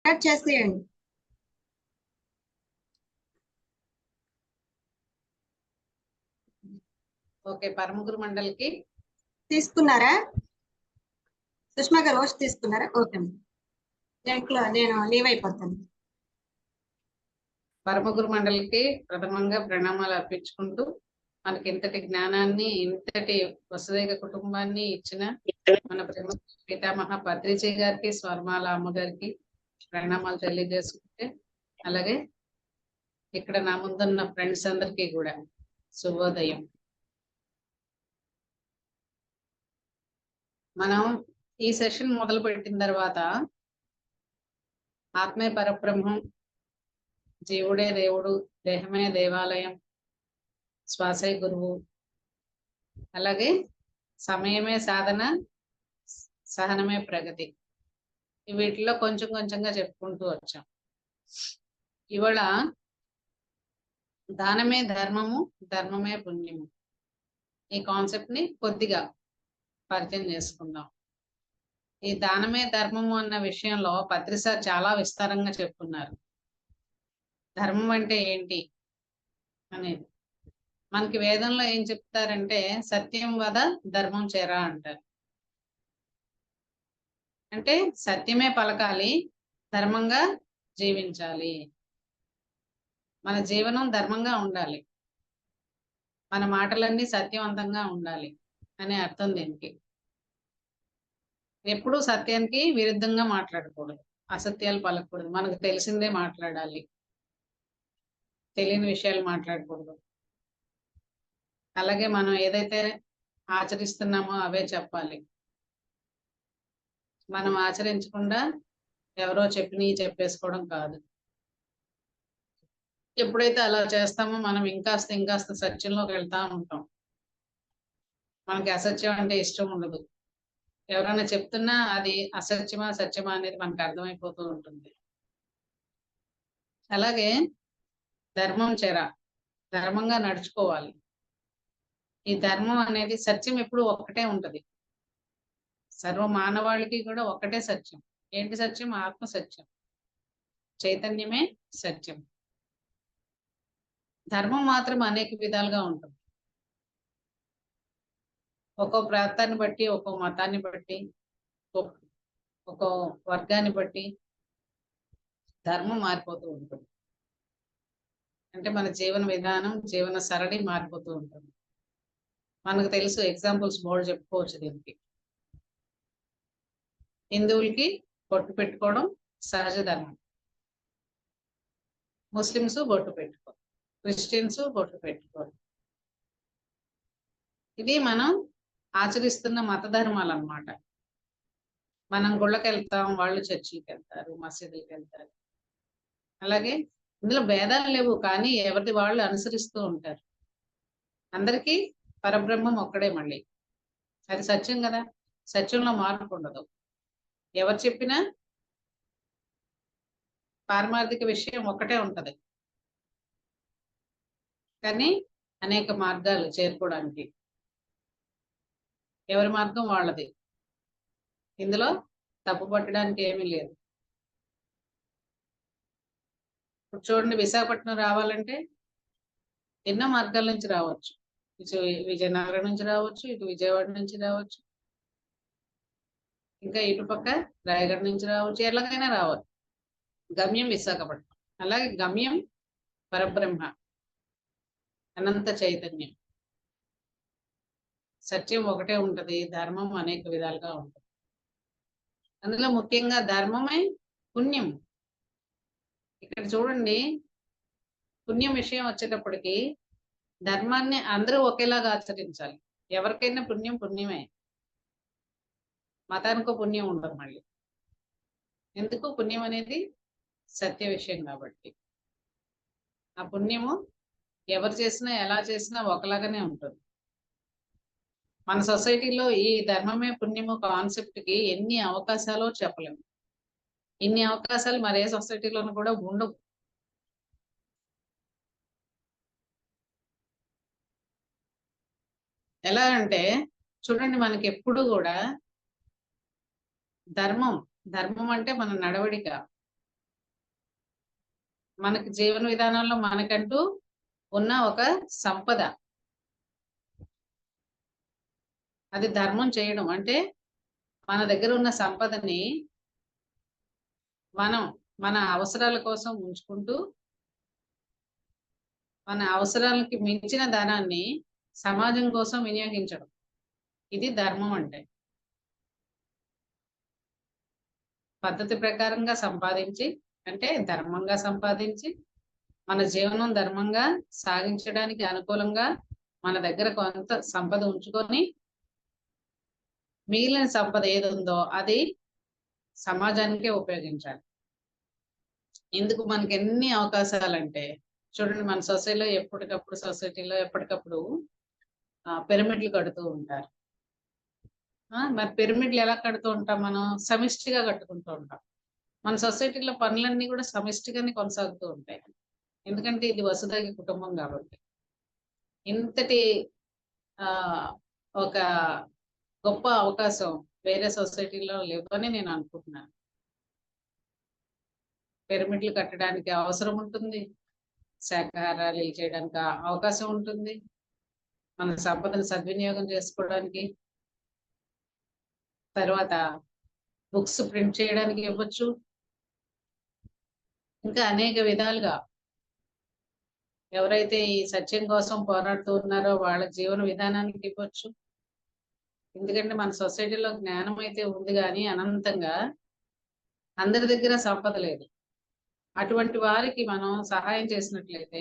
Cut చేసేయండి. Okay, పరమగురు మండలికి తీసుకున్నారా? సుష్మా గారు వాష్ తీసుకున్నారా? ఓకే, దీంట్లో నేను లీవ్ అయిపోతాను. పరమగురు మండలికి ప్రథమంగా ప్రణామాలు అర్పించుకుంటూ మనకి ఇంతటి జ్ఞానాన్ని, ఇంతటి వసుదైక కుటుంబాన్ని ఇచ్చిన మన పితామహ పత్రిజీ గారికి, స్వర్మాల అమ్మగారికి ప్రణామాలు తెలియజేసుకుంటే, అలాగే ఇక్కడ నా ముందున్న ఫ్రెండ్స్ అందరికీ కూడా శుభోదయం. మనం ఈ సెషన్ మొదలు పెట్టిన తర్వాత ఆత్మే పరబ్రహ్మం, జీవుడే దేవుడు, దేహమే దేవాలయం, శ్వాసే గురువు, అలాగే సమయమే సాధన, సహనమే ప్రగతి, వీటిలో కొంచెం కొంచెంగా చెప్పుకుంటూ వచ్చాం. ఇవాళ దానమే ధర్మము, ధర్మమే పుణ్యము, ఈ కాన్సెప్ట్ ని కొద్దిగా పరిచయం చేసుకుందాం. ఈ దానమే ధర్మము అన్న విషయంలో పత్రిస చాలా విస్తారంగా చెప్పుకున్నారు. ధర్మం అంటే ఏంటి అనేది మనకి వేదంలో ఏం చెప్తారంటే, సత్యం వద ధర్మం చేరా అంటారు. అంటే సత్యమే పలకాలి, ధర్మంగా జీవించాలి, మన జీవనం ధర్మంగా ఉండాలి, మన మాటలన్నీ సత్యవంతంగా ఉండాలి అనే అర్థం దీనికి. ఎప్పుడూ సత్యానికి విరుద్ధంగా మాట్లాడకూడదు, అసత్యాలు పలకూడదు, మనకు తెలిసిందే మాట్లాడాలి, తెలియని విషయాలు మాట్లాడకూడదు. అలాగే మనం ఏదైతే ఆచరిస్తున్నామో అవే చెప్పాలి. మనం ఆచరించకుండా ఎవరో చెప్పేసుకోవడం కాదు. ఎప్పుడైతే అలా చేస్తామో మనం ఇంకాస్త సత్యంలోకి వెళ్తా ఉంటాం. మనకి అసత్యం అంటే ఇష్టం ఉండదు. ఎవరైనా చెప్తున్నా అది అసత్యమా సత్యమా అనేది మనకు అర్థమైపోతూ ఉంటుంది. అలాగే ధర్మం చెర, ధర్మంగా నడుచుకోవాలి. ఈ ధర్మం అనేది సత్యం ఎప్పుడు ఒక్కటే ఉంటది. సర్వ మానవాళికి కూడా ఒక్కటే సత్యం. ఏంటి సత్యం? ఆత్మ సత్యం, చైతన్యమే సత్యం. ధర్మం మాత్రం అనేక విధాలుగా ఉంటుంది. ఒక్కో ప్రాంతాన్ని బట్టి, ఒక్కో మతాన్ని బట్టి, ఒక్కో వర్గాన్ని బట్టి ధర్మం మారిపోతూ ఉంటుంది. అంటే మన జీవన విధానం, జీవన సరళి మారిపోతూ ఉంటుంది. మనకు తెలుసు, ఎగ్జాంపుల్స్ బోర్డు చెప్పుకోవచ్చు దీనికి. హిందువులకి బొట్టు పెట్టుకోవడం సహజ ధర్మం, ముస్లిమ్స్ బొట్టు పెట్టుకోరు, క్రిస్టియన్స్ బొట్టు పెట్టుకోరు. ఇది మనం ఆచరిస్తున్న మత ధర్మాలు అన్నమాట. మనం గుళ్ళకి వెళ్తాం, వాళ్ళు చర్చికి వెళ్తారు, మసీదులకు వెళ్తారు. అలాగే ఇందులో భేదాలు లేవు, కానీ ఎవరిది వాళ్ళు అనుసరిస్తూ ఉంటారు. అందరికీ పరబ్రహ్మం ఒక్కడే. మళ్ళీ అది సత్యం కదా, సత్యంలో మార్పు ఉండదు. ఎవరు చెప్పినా పారమార్థిక విషయం ఒకటే ఉంటది, కానీ అనేక మార్గాలు చేరుకోవడానికి. ఎవరి మార్గం వాళ్ళది, ఇందులో తప్పు పట్టడానికి ఏమీ లేదు. ఇప్పుడు చూడండి, విశాఖపట్నం రావాలంటే ఎన్నో మార్గాల నుంచి రావచ్చు. విజయనగరం నుంచి రావచ్చు, ఇటు విజయవాడ నుంచి రావచ్చు, ఇంకా ఇటు పక్క రాయగఢ నుంచి రావచ్చు, ఎలాగైనా రావచ్చు. గమ్యం విశాఖపట్నం. అలాగే గమ్యం పరబ్రహ్మ, అనంత చైతన్యం. సత్యం ఒకటే ఉంటది, ధర్మం అనేక విధాలుగా ఉంటుంది. అందులో ముఖ్యంగా ధర్మమే పుణ్యం. ఇక్కడ చూడండి, పుణ్యం విషయం వచ్చేటప్పటికి ధర్మాన్ని అందరూ ఒకేలాగా ఆచరించాలి. ఎవరికైనా పుణ్యం పుణ్యమే, మతానికో పుణ్యం ఉండదు. మళ్ళీ ఎందుకు? పుణ్యం అనేది సత్య విషయం కాబట్టి. ఆ పుణ్యము ఎవరు చేసినా ఎలా చేసినా ఒకలాగానే ఉంటుంది. మన సొసైటీలో ఈ ధర్మమే పుణ్యము కాన్సెప్ట్ కి ఎన్ని అవకాశాలు చెప్పలేము. ఇన్ని అవకాశాలు మరే సొసైటీలోనూ కూడా ఉండవు. ఎలా అంటే చూడండి, మనకి ఎప్పుడు కూడా ధర్మం అంటే మన నడవడిక, మనకి జీవన విధానంలో మనకంటూ ఉన్న ఒక సంపద. అది ధర్మం చేయడం అంటే మన దగ్గర ఉన్న సంపదని మనం మన అవసరాల కోసం ఉంచుకుంటూ మన అవసరాలకి మించిన ధనాన్ని సమాజం కోసం వినియోగించడం. ఇది ధర్మం అంటే. పద్ధతి ప్రకారంగా సంపాదించి అంటే ధర్మంగా సంపాదించి మన జీవనం ధర్మంగా సాగించడానికి అనుకూలంగా మన దగ్గర కొంత సంపద ఉంచుకొని మిగిలిన సంపద ఏది ఉందో అది సమాజానికే ఉపయోగించాలి. ఎందుకు మనకి ఎన్ని అవకాశాలంటే చూడండి, మన సొసైటీలో ఎప్పటికప్పుడు పిరమిడ్లు కడుతూ ఉంటారు. మరి పిరమిడ్లు ఎలా కడుతూ ఉంటాం? మనం సమిష్టిగా కట్టుకుంటూ ఉంటాం. మన సొసైటీలో పనులన్నీ కూడా సమిష్టిగానే కొనసాగుతూ ఉంటాయి. ఎందుకంటే ఇది వసుదైక కుటుంబం కాబట్టి. ఇంతటి ఆ ఒక గొప్ప అవకాశం వేరే సొసైటీలో లేవని నేను అనుకుంటున్నాను. పిరమిడ్లు కట్టడానికి అవసరం ఉంటుంది, శాకాహారాలు చేయడానికి అవకాశం ఉంటుంది, మన సంపదను సద్వినియోగం చేసుకోవడానికి, తర్వాత బుక్స్ ప్రింట్ చేయడానికి ఇవ్వచ్చు, ఇంకా అనేక విధాలుగా ఎవరైతే ఈ సత్యం కోసం పోరాడుతూ ఉన్నారో వాళ్ళ జీవన విధానానికి ఇవ్వచ్చు. ఎందుకంటే మన సొసైటీలో జ్ఞానం అయితే ఉంది కానీ అనంతంగా అందరి దగ్గర సంపద లేదు. అటువంటి వారికి మనం సహాయం చేసినట్లయితే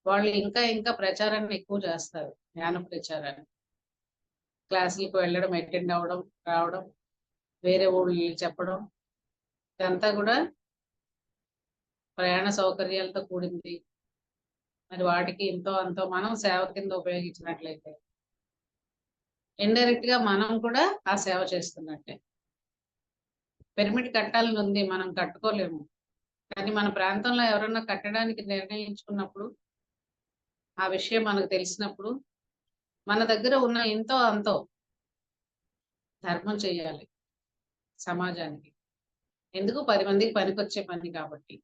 వాళ్ళు ఇంకా ఇంకా ప్రచారాన్ని ఎక్కువ చేస్తారు. జ్ఞాన ప్రచారాన్ని, క్లాసులకు వెళ్ళడం, అటెండ్ అవ్వడం, రావడం, వేరే ఊళ్ళు చెప్పడం, ఇదంతా కూడా ప్రయాణ సౌకర్యాలతో కూడింది. మరి వాటికి ఎంతో అంతో మనం సేవ కింద ఉపయోగించినట్లయితే ఇండైరెక్ట్ గా మనం కూడా ఆ సేవ చేస్తున్నట్టే. పిరమిడ్ కట్టాలని ఉంది, మనం కట్టుకోలేము. కానీ మన ప్రాంతంలో ఎవరన్నా కట్టడానికి నిర్ణయించుకున్నప్పుడు, ఆ విషయం మనకు తెలిసినప్పుడు మన దగ్గర ఉన్న ఎంతో అంతో ధర్మం చేయాలి సమాజానికి. ఎందుకు? 10 మందికి పనికొచ్చే పని కాబట్టి.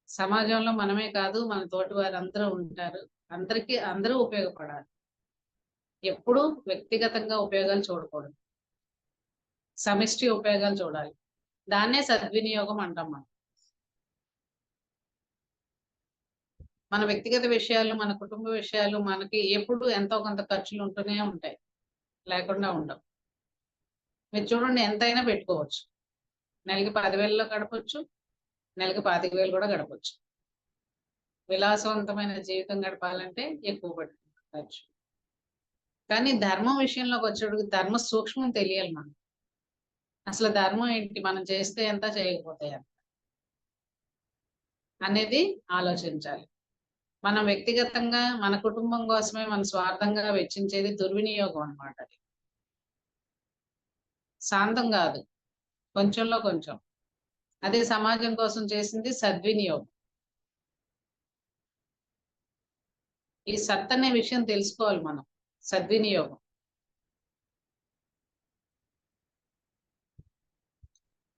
సమాజంలో మనమే కాదు, మన తోటి వారందరూ ఉంటారు. అందరూ ఉపయోగపడాలి. ఎప్పుడు వ్యక్తిగతంగా ఉపయోగాలు చూడకూడదు, సమిష్టి ఉపయోగాలు చూడాలి. దాన్నే సద్వినియోగం అంటాం మనం. మన వ్యక్తిగత విషయాలు, మన కుటుంబ విషయాలు మనకి ఎప్పుడు ఎంతో కొంత ఖర్చులు ఉంటూనే ఉంటాయి, లేకుండా ఉండవు. మీరు చూడండి, ఎంతైనా పెట్టుకోవచ్చు. నెలకి 10,000లో గడపచ్చు, నెలకి 25,000 కూడా గడపచ్చు. విలాసవంతమైన జీవితం గడపాలంటే ఎక్కువ పట్టుకోవచ్చు. కానీ ధర్మం విషయంలోకి వచ్చేటికి ధర్మ సూక్ష్మం తెలియాలి మనం. అసలు ధర్మం ఏంటి, మనం చేస్తే ఎంత, చేయకపోతే ఎంత అనేది ఆలోచించాలి. మనం వ్యక్తిగతంగా మన కుటుంబం కోసమే మన స్వార్థంగా వెచ్చించేది దుర్వినియోగం అన్నమాట. అది శాంతం కాదు, కొంచెంలో కొంచెం. అదే సమాజం కోసం చేసింది సద్వినియోగం. ఈ సత్ అనే విషయం తెలుసుకోవాలి మనం. సద్వినియోగం.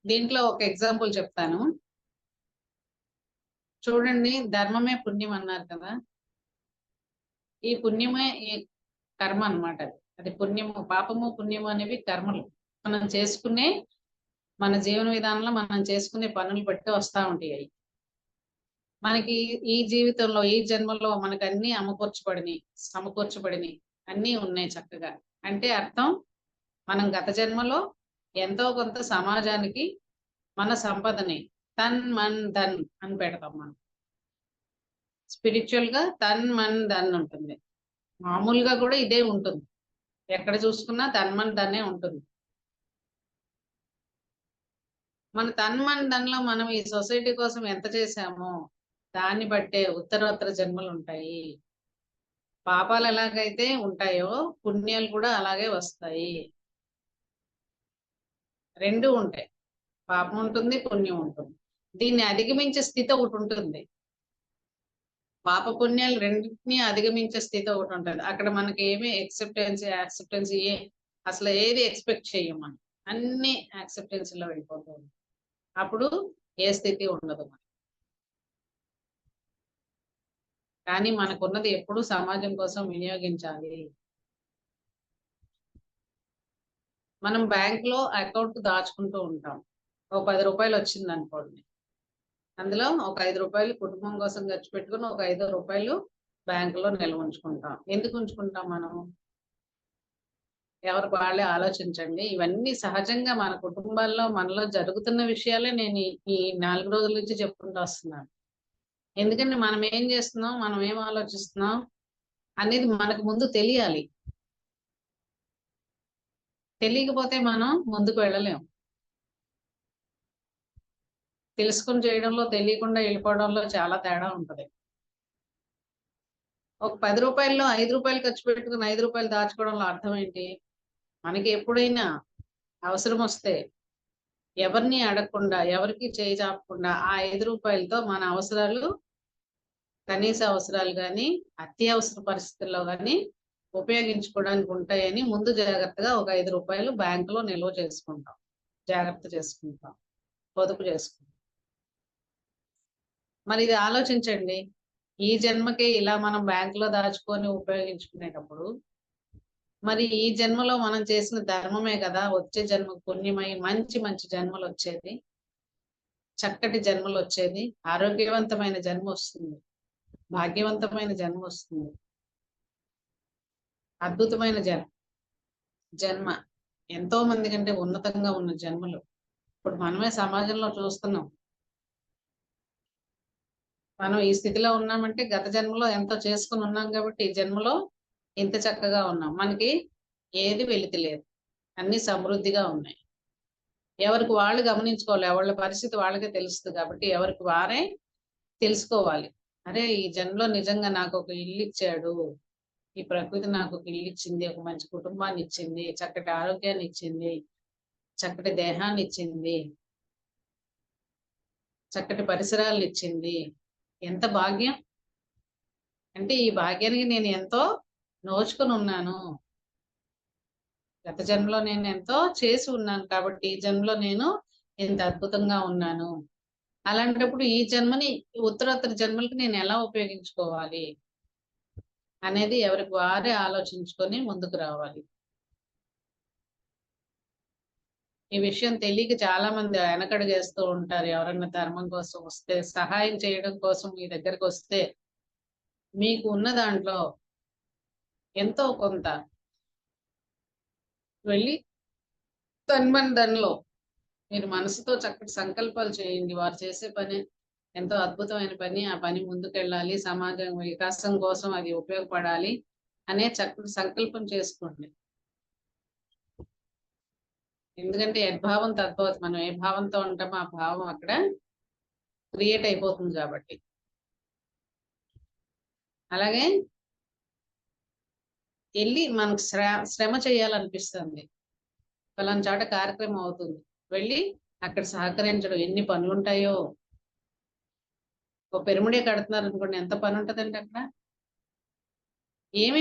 దీంట్లో ఒక ఎగ్జాంపుల్ చెప్తాను చూడండి. ధర్మమే పుణ్యం అన్నారు కదా. ఈ పుణ్యమే ఈ కర్మ అన్నమాట. అది పుణ్యము, పాపము, పుణ్యము అనేవి కర్మలు. మనం చేసుకునే, మన జీవన విధానంలో మనం చేసుకునే పనులు బట్టి వస్తూ ఉంటాయి. మనకి ఈ జీవితంలో, ఈ జన్మలో మనకు అన్ని సమకూర్చబడిని అన్నీ ఉన్నాయి చక్కగా. అంటే అర్థం, మనం గత జన్మలో ఎంతో కొంత సమాజానికి మన సంపదని తన్ మన్ ధన్ అని పెడతాం మనం. స్పిరిచువల్ గా తన్ మన్ ధన్ ఉంటుంది. మామూలుగా కూడా ఇదే ఉంటుంది. ఎక్కడ చూసుకున్నా తన్ మన్ ధన్నే ఉంటుంది. మన తన్ మన్ ధన్లో మనం ఈ సొసైటీ కోసం ఎంత చేశామో దాన్ని బట్టే ఉత్తరోత్తర జన్మలు ఉంటాయి. పాపాలు ఎలాగైతే ఉంటాయో పుణ్యాలు కూడా అలాగే వస్తాయి. రెండు ఉంటాయి, పాపం ఉంటుంది, పుణ్యం ఉంటుంది. దీన్ని అధిగమించే స్థితి ఒకటి ఉంటుంది. పాప పుణ్యాలు రెండింటినీ అధిగమించే స్థితి ఒకటి ఉంటుంది. అక్కడ మనకి ఏమీ యాక్సెప్టెన్స్ అసలు ఏది ఎక్స్పెక్ట్ చేయం మనం. అన్ని యాక్సెప్టెన్స్ లో వెళ్ళిపోతుంది. అప్పుడు ఏ స్థితి ఉండదు మనకి. కానీ మనకున్నది ఎప్పుడూ సమాజం కోసం వినియోగించాలి. మనం బ్యాంకులో అకౌంట్ దాచుకుంటూ ఉంటాం. ఒక 10 రూపాయలు వచ్చింది అనుకోండి, అందులో ఒక 5 రూపాయలు కుటుంబం కోసం ఖర్చు పెట్టుకుని ఒక 5 రూపాయలు బ్యాంకులో నిల్వ ఉంచుకుంటాం. ఎందుకు ఉంచుకుంటాం మనం? ఎవరికి వాళ్ళే ఆలోచించండి. ఇవన్నీ సహజంగా మన కుటుంబాల్లో మనలో జరుగుతున్న విషయాలే నేను ఈ 4 రోజుల నుంచి చెప్పుకుంటూ వస్తున్నాను. ఎందుకంటే మనం ఏం చేస్తున్నాం, మనం ఏం ఆలోచిస్తున్నాం అనేది మనకు ముందు తెలియాలి. తెలియకపోతే మనం ముందుకు వెళ్ళలేం. తెలుసుకొని చేయడంలో, తెలియకుండా వెళ్ళిపోవడంలో చాలా తేడా ఉంటది. ఒక 10 రూపాయల్లో 5 రూపాయలు ఖర్చు పెట్టుకుని 5 రూపాయలు దాచుకోవడంలో అర్థం ఏంటి? మనకి ఎప్పుడైనా అవసరం వస్తే ఎవరిని అడగకుండా, ఎవరికి చేయి చాపకుండా ఆ 5 రూపాయలతో మన అవసరాలు, కనీస అవసరాలు గాని, అత్యవసర పరిస్థితుల్లో గాని ఉపయోగించుకోవడానికి ఉంటాయని ముందు జాగ్రత్తగా ఒక 5 రూపాయలు బ్యాంకులో నిల్వ చేసుకుంటాం. జాగ్రత్త చేసుకుంటాం. పొదుపు చేసుకుంటాం. మరి ఇది ఆలోచించండి. ఈ జన్మకే ఇలా మనం బ్యాంకులో దాచుకొని ఉపయోగించుకునేటప్పుడు, మరి ఈ జన్మలో మనం చేసిన ధర్మమే కదా వచ్చే జన్మకు పుణ్యమై మంచి మంచి జన్మలు వచ్చేది. చక్కటి జన్మలు వచ్చేది. ఆరోగ్యవంతమైన జన్మ వస్తుంది. భాగ్యవంతమైన జన్మ వస్తుంది. అద్భుతమైన జన్మ ఎంతో మంది కంటే ఉన్నతంగా ఉన్న జన్మలు ఇప్పుడు మనమే సమాజంలో చూస్తున్నాం. మనం ఈ స్థితిలో ఉన్నామంటే గత జన్మలో ఎంతో చేసుకుని ఉన్నాం కాబట్టి ఈ జన్మలో ఇంత చక్కగా ఉన్నాం. మనకి ఏది వెలితి లేదు. అన్ని సమృద్ధిగా ఉన్నాయి. ఎవరికి వాళ్ళు గమనించుకోవాలి. ఎవళ్ళ పరిస్థితి వాళ్ళకే తెలుస్తుంది కాబట్టి ఎవరికి వారే తెలుసుకోవాలి. అరే ఈ జన్మలో నిజంగా నాకు ఒక ఇల్లు ఇచ్చాడు, ఈ ప్రకృతి నాకు ఒక ఇల్లు ఇచ్చింది, ఒక మంచి కుటుంబాన్ని ఇచ్చింది, చక్కటి ఆరోగ్యాన్ని ఇచ్చింది, చక్కటి దేహాన్ని ఇచ్చింది, చక్కటి పరిసరాలను ఇచ్చింది. ఎంత భాగ్యం! అంటే ఈ భాగ్యానికి నేను ఎంతో నోచుకుని ఉన్నాను. గత జన్మలో నేను ఎంతో చేసి ఉన్నాను కాబట్టి ఈ జన్మలో నేను ఇంత అద్భుతంగా ఉన్నాను. అలాంటప్పుడు ఈ జన్మని ఉత్తరోత్తర జన్మలకి నేను ఎలా ఉపయోగించుకోవాలి అనేది ఎవరికి వారే ఆలోచించుకొని ముందుకు రావాలి. ఈ విషయం తెలియక చాలా మంది వెనకడుగేస్తూ ఉంటారు. ఎవరన్నా ధర్మం కోసం వస్తే, సహాయం చేయడం కోసం మీ దగ్గరకు వస్తే మీకు ఉన్న దాంట్లో ఎంతో కొంత వెళ్ళి తన్మనిధనలో మీరు మనసుతో చక్కటి సంకల్పాలు చేయండి. వారు చేసే పని ఎంతో అద్భుతమైన పని. ఆ పని ముందుకెళ్ళాలి. సమాజం వికాసం కోసం అది ఉపయోగపడాలి అనే చక్కటి సంకల్పం చేసుకోండి. ఎందుకంటే యద్భావం తద్భవతి. మనం ఏ భావంతో ఉంటామో ఆ భావం అక్కడ క్రియేట్ అయిపోతుంది కాబట్టి. అలాగే వెళ్ళి మనకు శ్రమ చేయాలనిపిస్తుంది. ఫలానా చోట కార్యక్రమం అవుతుంది. వెళ్ళి అక్కడ సహకరించడం. ఎన్ని పనులు ఉంటాయో. ఒక పిరమిడే కడుతున్నారు అనుకోండి, ఎంత పని ఉంటదండి అక్కడ.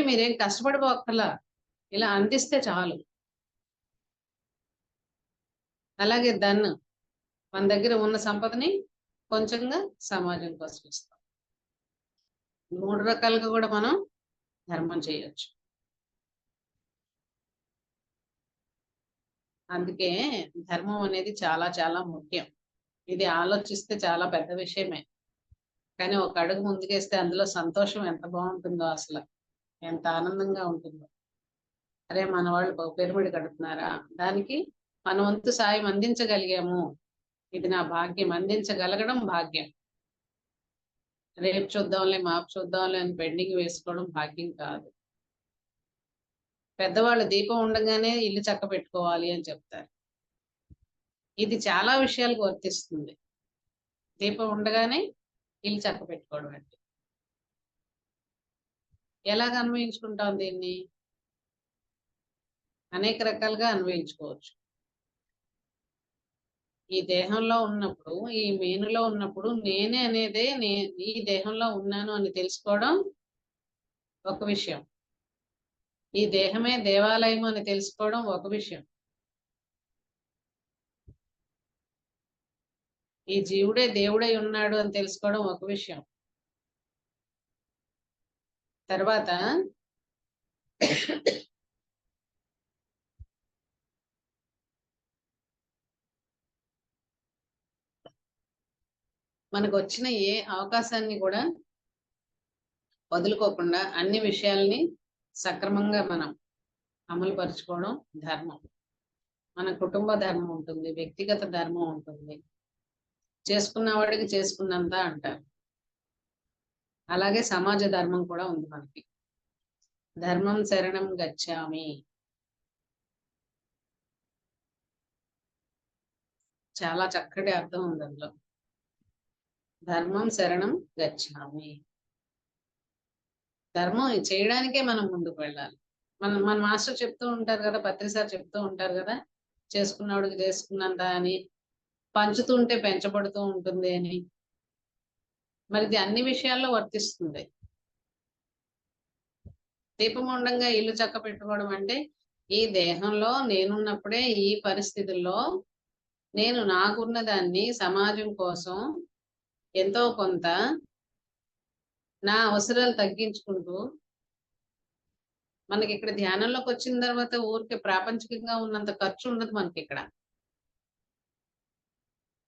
మీరేం కష్టపడిపోక్కర్లా, ఇలా అందిస్తే చాలు. అలాగే మన దగ్గర ఉన్న సంపదని కొంచెంగా సమాజం కోసం ఇస్తాం. 3 రకాలుగా కూడా మనం ధర్మం చేయొచ్చు. అందుకే ధర్మం అనేది చాలా చాలా ముఖ్యం. ఇది ఆలోచిస్తే చాలా పెద్ద విషయమే. కానీ ఒక అడుగు ముందుకేస్తే అందులో సంతోషం ఎంత బాగుంటుందో, అసలు ఎంత ఆనందంగా ఉంటుందో. అరే మన వాళ్ళు పిరమిడ్ కడుతున్నారా, దానికి మన వంతు సాయం అందించగలిగాము, ఇది నా భాగ్యం. అందించగలగడం భాగ్యం. రేపు చూద్దాంలే, మాపు చూద్దాంలే అని పెండింగ్ వేసుకోవడం భాగ్యం కాదు. పెద్దవాళ్ళు దీపం ఉండగానే ఇల్లు చక్క పెట్టుకోవాలి అని చెప్తారు. ఇది చాలా విషయాలకు వర్తిస్తుంది. దీపం ఉండగానే ఇల్లు చక్క పెట్టుకోవడం అంటే. ఎలాగ అన్వయించుకుంటాం దీన్ని? అనేక రకాలుగా అన్వయించుకోవచ్చు. ఈ దేహంలో ఉన్నప్పుడు, ఈ మేనులో ఉన్నప్పుడు నేనే అనేదే ఈ దేహంలో ఉన్నాను అని తెలుసుకోవడం ఒక విషయం. ఈ దేహమే దేవాలయం అని తెలుసుకోవడం ఒక విషయం. ఈ జీవుడే దేవుడై ఉన్నాడు అని తెలుసుకోవడం ఒక విషయం. తర్వాత మనకు వచ్చిన ఏ అవకాశాన్ని కూడా వదులుకోకుండా అన్ని విషయాల్ని సక్రమంగా మనం అమలు పరుచుకోవడం ధర్మం. మన కుటుంబ ధర్మం ఉంటుంది, వ్యక్తిగత ధర్మం ఉంటుంది, చేసుకున్న వాడికి చేసుకున్నంత అంటారు. అలాగే సమాజ ధర్మం కూడా ఉంది మనకి. ధర్మం శరణం గచ్చామి. చాలా చక్కటి అర్థం ఉంది అందులో. ధర్మం శరణం గచ్చామి. ధర్మం చేయడానికే మనం ముందుకు వెళ్ళాలి. మన మాస్టర్ చెప్తూ ఉంటారు కదా, పత్రి సార్ చెప్తూ ఉంటారు కదా, చేసుకున్నవాడికి చేసుకున్నంత అని, పంచుతుంటే పెంచబడుతూ ఉంటుంది అని. మరి ఇది అన్ని విషయాల్లో వర్తిస్తుంది. దీపం ఉండంగా ఇల్లు చక్క పెట్టుకోవడం అంటే, ఈ దేహంలో నేనున్నప్పుడే ఈ పరిస్థితుల్లో నేను నాకున్న దాన్ని సమాజం కోసం ఎంతో కొంత నా అవసరాలు తగ్గించుకుంటూ, మనకి ఇక్కడ ధ్యానంలోకి వచ్చిన తర్వాత ఊరికే ప్రాపంచికంగా ఉన్నంత ఖర్చు ఉండదు మనకి ఇక్కడ.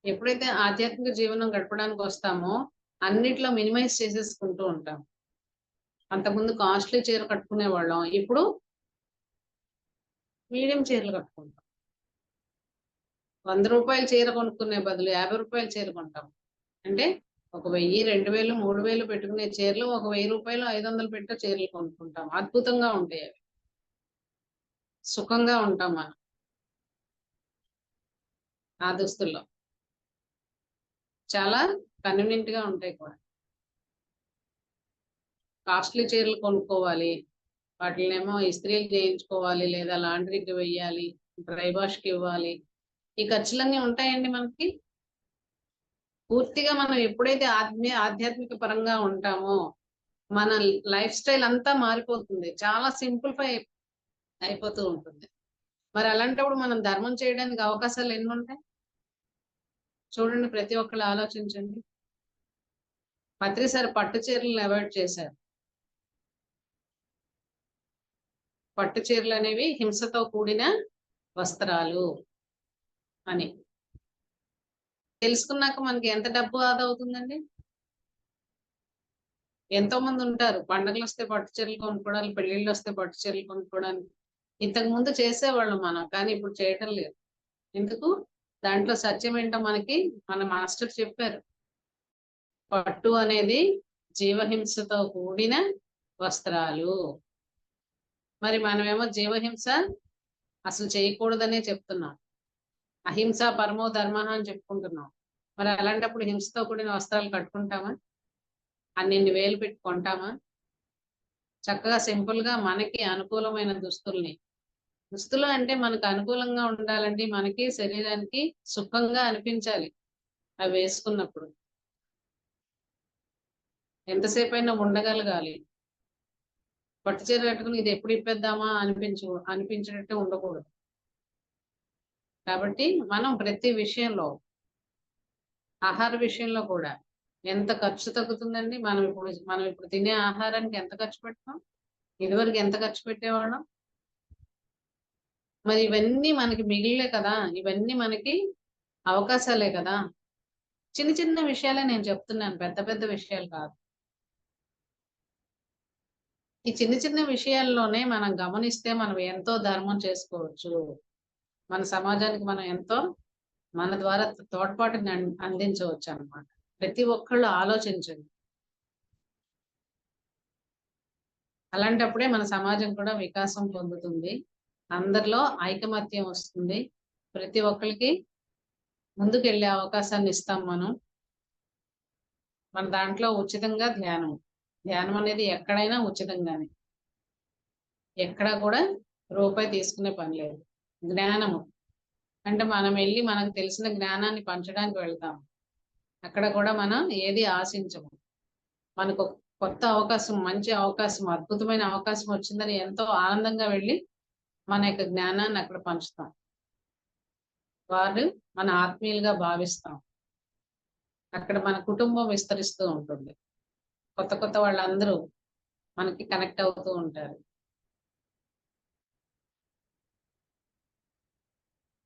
ఎప్పుడైతే ఆధ్యాత్మిక జీవనం గడపడానికి వస్తామో అన్నిట్లో మినిమైజ్ చేసేసుకుంటూ ఉంటాం. అంతకుముందు కాస్ట్లీ చీర కట్టుకునే వాళ్ళం, ఇప్పుడు మీడియం చీరలు కట్టుకుంటాం. 100 రూపాయల చీర కొనుక్కునే బదులు 50 రూపాయల చీర కొంటాం. అంటే 1000, 2000, 3000 పెట్టుకునే చీరలు 1000 రూపాయలు, 500 పెట్టే చీరలు కొనుక్కుంటాం. అద్భుతంగా ఉంటాయి అవి. సుఖంగా ఉంటాం మనం ఆ దుస్తుల్లో. చాలా కన్వీనియంట్ గా ఉంటాయి కూడా. కాస్ట్లీ చీరలు కొనుక్కోవాలి, వాటినేమో ఇస్త్రీలు చేయించుకోవాలి, లేదా లాండ్రీకి వెయ్యాలి, డ్రై వాష్కి ఇవ్వాలి. ఈ ఖర్చులన్నీ ఉంటాయండి మనకి. పూర్తిగా మనం ఎప్పుడైతే ఆధ్యాత్మిక పరంగా ఉంటామో మన లైఫ్ స్టైల్ అంతా మారిపోతుంది. చాలా సింప్లిఫై అయిపోతూ ఉంటుంది. మరి అలాంటప్పుడు మనం ధర్మం చేయడానికి అవకాశాలు ఎన్ని ఉంటాయి చూడండి. ప్రతి ఒక్కళ్ళు ఆలోచించండి. పత్రి సార్ పట్టు చీరలను అవాయిడ్ చేశారు. పట్టు చీరలు అనేవి హింసతో కూడిన వస్త్రాలు అని తెలుసుకున్నాక మనకి ఎంత డబ్బు ఆదా అవుతుందండి. ఎంతో మంది ఉంటారు, పండుగలు వస్తే పట్టు చీరలు కొనుక్కోవడానికి, పెళ్లిళ్ళు వస్తే పట్టు చీరలు కొనుక్కోవడానికి. ఇంతకు ముందు చేసేవాళ్ళం మనం, కానీ ఇప్పుడు చేయటం లేదు. ఎందుకు? దాంట్లో సత్యం ఏంటో మనకి మన మాస్టర్ చెప్పారు. పట్టు అనేది జీవహింసతో కూడిన వస్త్రాలు. మరి మనమేమో జీవహింస అసలు చేయకూడదనే చెప్తున్నాం. అహింస పరమో ధర్మ అని చెప్పుకుంటున్నాం. మరి అలాంటప్పుడు హింసతో కూడిన వస్త్రాలు కట్టుకుంటామా? అన్నిన్ని వేలు పెట్టి కొంటామా? చక్కగా సింపుల్ గా మనకి అనుకూలమైన దుస్తులు అంటే మనకు అనుకూలంగా ఉండాలండి. మనకి శరీరానికి సుఖంగా అనిపించాలి అవి వేసుకున్నప్పుడు. ఎంతసేపు అయినా ఉండగలగాలి. పట్టు చీర కట్టుకుని ఇది ఎప్పుడు ఇప్పేద్దామా అనిపించినట్టు ఉండకూడదు. కాబట్టి మనం ప్రతి విషయంలో, ఆహార విషయంలో కూడా ఎంత ఖర్చు తగ్గుతుందండి. మనం ఇప్పుడు తినే ఆహారానికి ఎంత ఖర్చు పెడతాం, ఇదివరకు ఎంత ఖర్చు పెట్టేవాళ్ళం. మరి ఇవన్నీ మనకి మిగిలే కదా, ఇవన్నీ మనకి అవకాశాలే కదా. చిన్న చిన్న విషయాలే నేను చెప్తున్నాను, పెద్ద పెద్ద విషయాలు కాదు. ఈ చిన్న చిన్న విషయాల్లోనే మనం గమనిస్తే మనం ఎంతో ధర్మం చేసుకోవచ్చు. మన సమాజానికి మనం ఎంతో మన ద్వారా తోడ్పాటుని అందించవచ్చు అన్నమాట. ప్రతి ఒక్కళ్ళు ఆలోచించండి. అలాంటప్పుడే మన సమాజం కూడా వికాసం పొందుతుంది. అందరిలో ఐకమత్యం వస్తుంది. ప్రతి ఒక్కరికి ముందుకెళ్ళే అవకాశాన్ని ఇస్తాం మనం. మన దాంట్లో ఉచితంగా ధ్యానం అనేది ఎక్కడైనా ఉచితంగానే, ఎక్కడా కూడా రూపాయి తీసుకునే పని లేదు. జ్ఞానము అంటే మనం వెళ్ళి మనకు తెలిసిన జ్ఞానాన్ని పంచడానికి వెళ్తాం. అక్కడ కూడా మనం ఏది ఆశించము. మనకు కొత్త అవకాశం, మంచి అవకాశం, అద్భుతమైన అవకాశం వచ్చిందని ఎంతో ఆనందంగా వెళ్ళి మన యొక్క జ్ఞానాన్ని అక్కడ పంచుతాం. వారు మన ఆత్మీయులుగా భావిస్తాం. అక్కడ మన కుటుంబం విస్తరిస్తూ ఉంటుంది. కొత్త కొత్త వాళ్ళందరూ మనకి కనెక్ట్ అవుతూ ఉంటారు.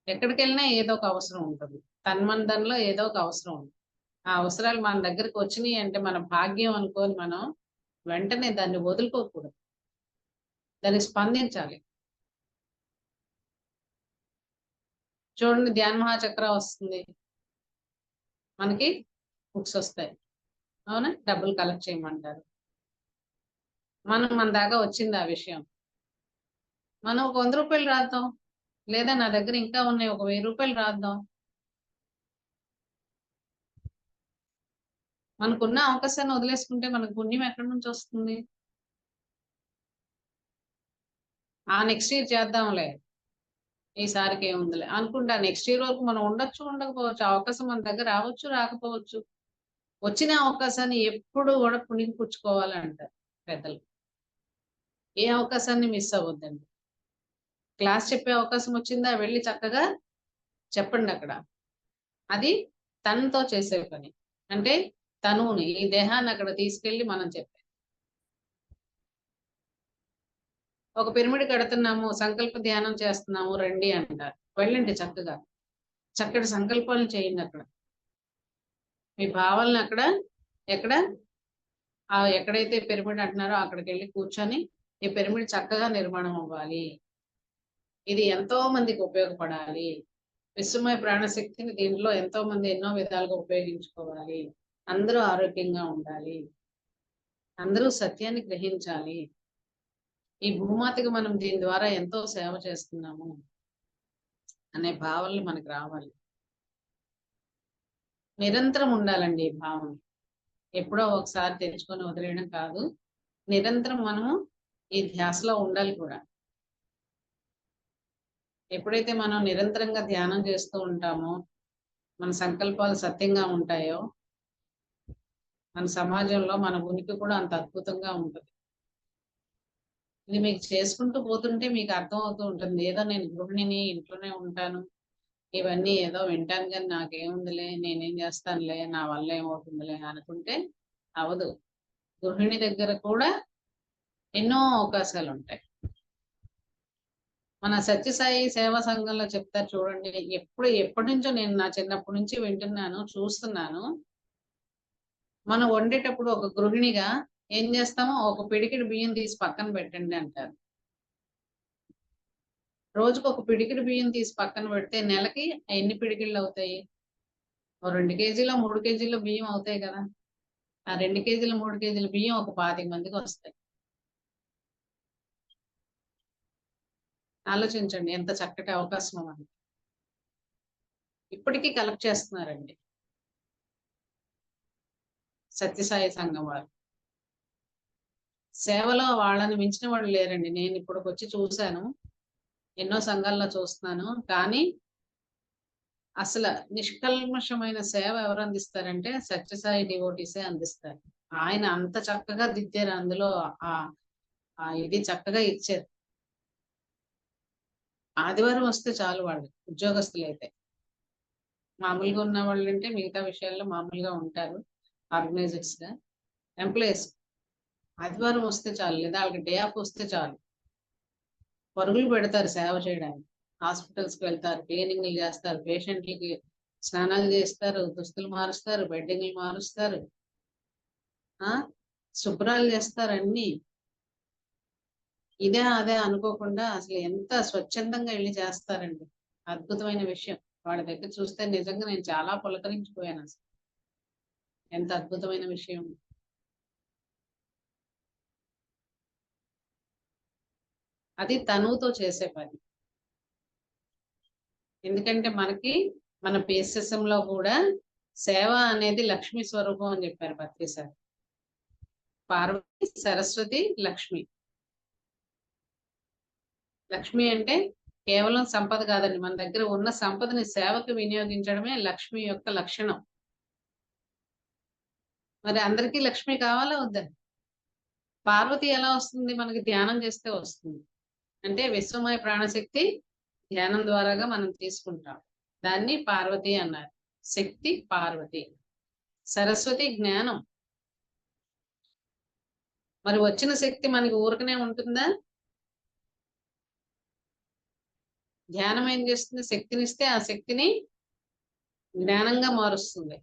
ఎక్కడికి వెళ్ళినా ఏదో ఒక అవసరం ఉంటుంది. తన్మనదంలో ఏదో ఒక అవసరం ఉంటుంది. ఆ అవసరాలు మన దగ్గరికి వచ్చినాయి అంటే మన భాగ్యం అనుకోని మనం వెంటనే దాన్ని వదులుకోకూడదు, దాన్ని స్పందించాలి. చూడండి, ధ్యాన మహాచక్ర వస్తుంది, మనకి బుక్స్ వస్తాయి, అవునా, డబ్బులు కలెక్ట్ చేయమంటారు. మన దాకా వచ్చింది ఆ విషయం, మనం ఒక 100 రూపాయలు రాద్దాం, లేదా నా దగ్గర ఇంకా ఉన్నాయి ఒక 1000 రూపాయలు రాద్దాం. మనకున్న అవకాశాన్ని వదిలేసుకుంటే మనకు పుణ్యం ఎక్కడి నుంచి వస్తుంది? నెక్స్ట్ ఇయర్ చేద్దాంలే, ఈసారికి ఏముందిలే అనుకుంటా. నెక్స్ట్ ఇయర్ వరకు మనం ఉండొచ్చు, ఉండకపోవచ్చు, అవకాశం మన దగ్గర రావచ్చు, రాకపోవచ్చు. వచ్చిన అవకాశాన్ని ఎప్పుడు కూడా పుణికిపుచ్చుకోవాలి అంటారు పెద్దలు. ఏ అవకాశాన్ని మిస్ అవ్వద్దండి. క్లాస్ చెప్పే అవకాశం వచ్చిందా, వెళ్ళి చక్కగా చెప్పండి అక్కడ. అది తనతో చేసే పని. అంటే తనువుని, ఈ దేహాన్ని అక్కడ తీసుకెళ్లి మనం చెప్పాలి. ఒక పిరమిడ్ కడుతున్నాము, సంకల్ప ధ్యానం చేస్తున్నాము, రండి అంటారు. వెళ్ళండి చక్కగా, చక్కటి సంకల్పాలను చేయండి అక్కడ. మీ భావాలను అక్కడ ఎక్కడ ఎక్కడైతే పిరమిడ్ అంటున్నారో అక్కడికి వెళ్ళి కూర్చొని ఈ పిరమిడ్ చక్కగా నిర్మాణం అవ్వాలి, ఇది ఎంతో మందికి ఉపయోగపడాలి, విశ్వమయ ప్రాణశక్తిని దీంట్లో ఎంతో మంది ఎన్నో విధాలుగా ఉపయోగించుకోవాలి, అందరూ ఆరోగ్యంగా ఉండాలి, అందరూ సత్యాన్ని గ్రహించాలి, ఈ భూమాతకి మనం దీని ద్వారా ఎంతో సేవ చేస్తున్నాము అనే భావనలు మనకు రావాలి. నిరంతరం ఉండాలండి ఈ భావం. ఎప్పుడో ఒకసారి తెచ్చుకొని వదిలేయడం కాదు, నిరంతరం మనము ఈ ధ్యాసలో ఉండాలి కూడా. ఎప్పుడైతే మనం నిరంతరంగా ధ్యానం చేస్తూ ఉంటామో, మన సంకల్పాలు సత్యంగా ఉంటాయో, మన సమాజంలో మన ఉనికి కూడా అంత అద్భుతంగా ఉంటుంది. ఇది మీకు చేసుకుంటూ పోతుంటే మీకు అర్థం అవుతూ ఉంటుంది. ఏదో నేను గృహిణిని, ఇంట్లోనే ఉంటాను, ఇవన్నీ ఏదో వింటాను కానీ నాకేముందిలే, నేనేం చేస్తానులే, నా వల్ల ఏమవుతుందిలే అనుకుంటే అవదు. గృహిణి దగ్గర కూడా ఎన్నో అవకాశాలు ఉంటాయి. మన సత్యసాయి సేవా సంఘంలో చెప్తారు చూడండి, ఎప్పటి నుంచో నేను నా చిన్నప్పటి నుంచి వింటున్నాను, చూస్తున్నాను. మనం వండేటప్పుడు ఒక గృహిణిగా ఏం చేస్తామో, ఒక పిడికిడి బియ్యం తీసి పక్కన పెట్టండి అంటారు. రోజుకు ఒక పిడికిడి బియ్యం తీసి పక్కన పెడితే నెలకి ఎన్ని పిడికిళ్ళు అవుతాయి? 2 కేజీలు 3 కేజీలు బియ్యం అవుతాయి కదా. ఆ 2 కేజీలు 3 కేజీల బియ్యం ఒక 25 మందికి వస్తాయి. ఆలోచించండి, ఎంత చక్కటి అవకాశం మనకి. ఇప్పటికీ కలెక్ట్ చేస్తున్నారండి సత్యసాయి సంఘం వారు. సేవలో వాళ్ళని మించిన వాళ్ళు లేరండి. నేను ఇప్పటికి వచ్చి చూశాను, ఎన్నో సంఘాల్లో చూస్తున్నాను. కానీ అసలు నిష్కల్మషమైన సేవ ఎవరు అందిస్తారంటే సత్యసాయి డివోటీసే అందిస్తారు. ఆయన అంత చక్కగా దిద్దారు అందులో, ఇది చక్కగా ఇచ్చారు. ఆదివారం వస్తే చాలు, వాళ్ళు ఉద్యోగస్తులు అయితే. మామూలుగా ఉన్న వాళ్ళు అంటే మిగతా విషయాల్లో మామూలుగా ఉంటారు, ఆర్గనైజర్స్ గా. ఎంప్లాయీస్ ఆదివారం వస్తే చాలు, లేదా వాళ్ళకి డే ఆఫ్ వస్తే చాలు, పరుగులు పెడతారు సేవ చేయడానికి. హాస్పిటల్స్కి వెళ్తారు, క్లీనింగ్లు చేస్తారు, పేషెంట్లకి స్నానాలు చేస్తారు, దుస్తులు మారుస్తారు, బెడ్డింగ్లు మారుస్తారు, శుభ్రాలు చేస్తారు, అన్ని ఇదే అదే అనుకోకుండా అసలు ఎంత స్వచ్ఛందంగా వెళ్ళి చేస్తారండి. అద్భుతమైన విషయం. వాళ్ళ దగ్గర చూస్తే నిజంగా నేను చాలా పులకరించిపోయాను. అసలు ఎంత అద్భుతమైన విషయం. అది తనువుతో చేసే పని. ఎందుకంటే మనకి మన PSSM లో కూడా సేవ అనేది లక్ష్మీ స్వరూపం అని చెప్పారు పత్రి సార్. పార్వతి, సరస్వతి, లక్ష్మి. లక్ష్మి అంటే కేవలం సంపద కాదండి, మన దగ్గర ఉన్న సంపదని సేవకు వినియోగించడమే లక్ష్మి యొక్క లక్షణం. మరి అందరికీ లక్ష్మి కావాలా వద్దా? పార్వతి ఎలా వస్తుంది? మనకి ధ్యానం చేస్తే వస్తుంది. అంటే విశ్వమయ ప్రాణశక్తి ధ్యానం ద్వారాగా మనం తీసుకుంటాం, దాన్ని పార్వతి అన్నారు. శక్తి పార్వతి. సరస్వతి జ్ఞానం. మరి వచ్చిన శక్తి మనకి ఊరకనే ఉంటుందా? ధ్యానం ఏం చేస్తుంది? శక్తినిస్తే ఆ శక్తిని జ్ఞానంగా మారుస్తుంది.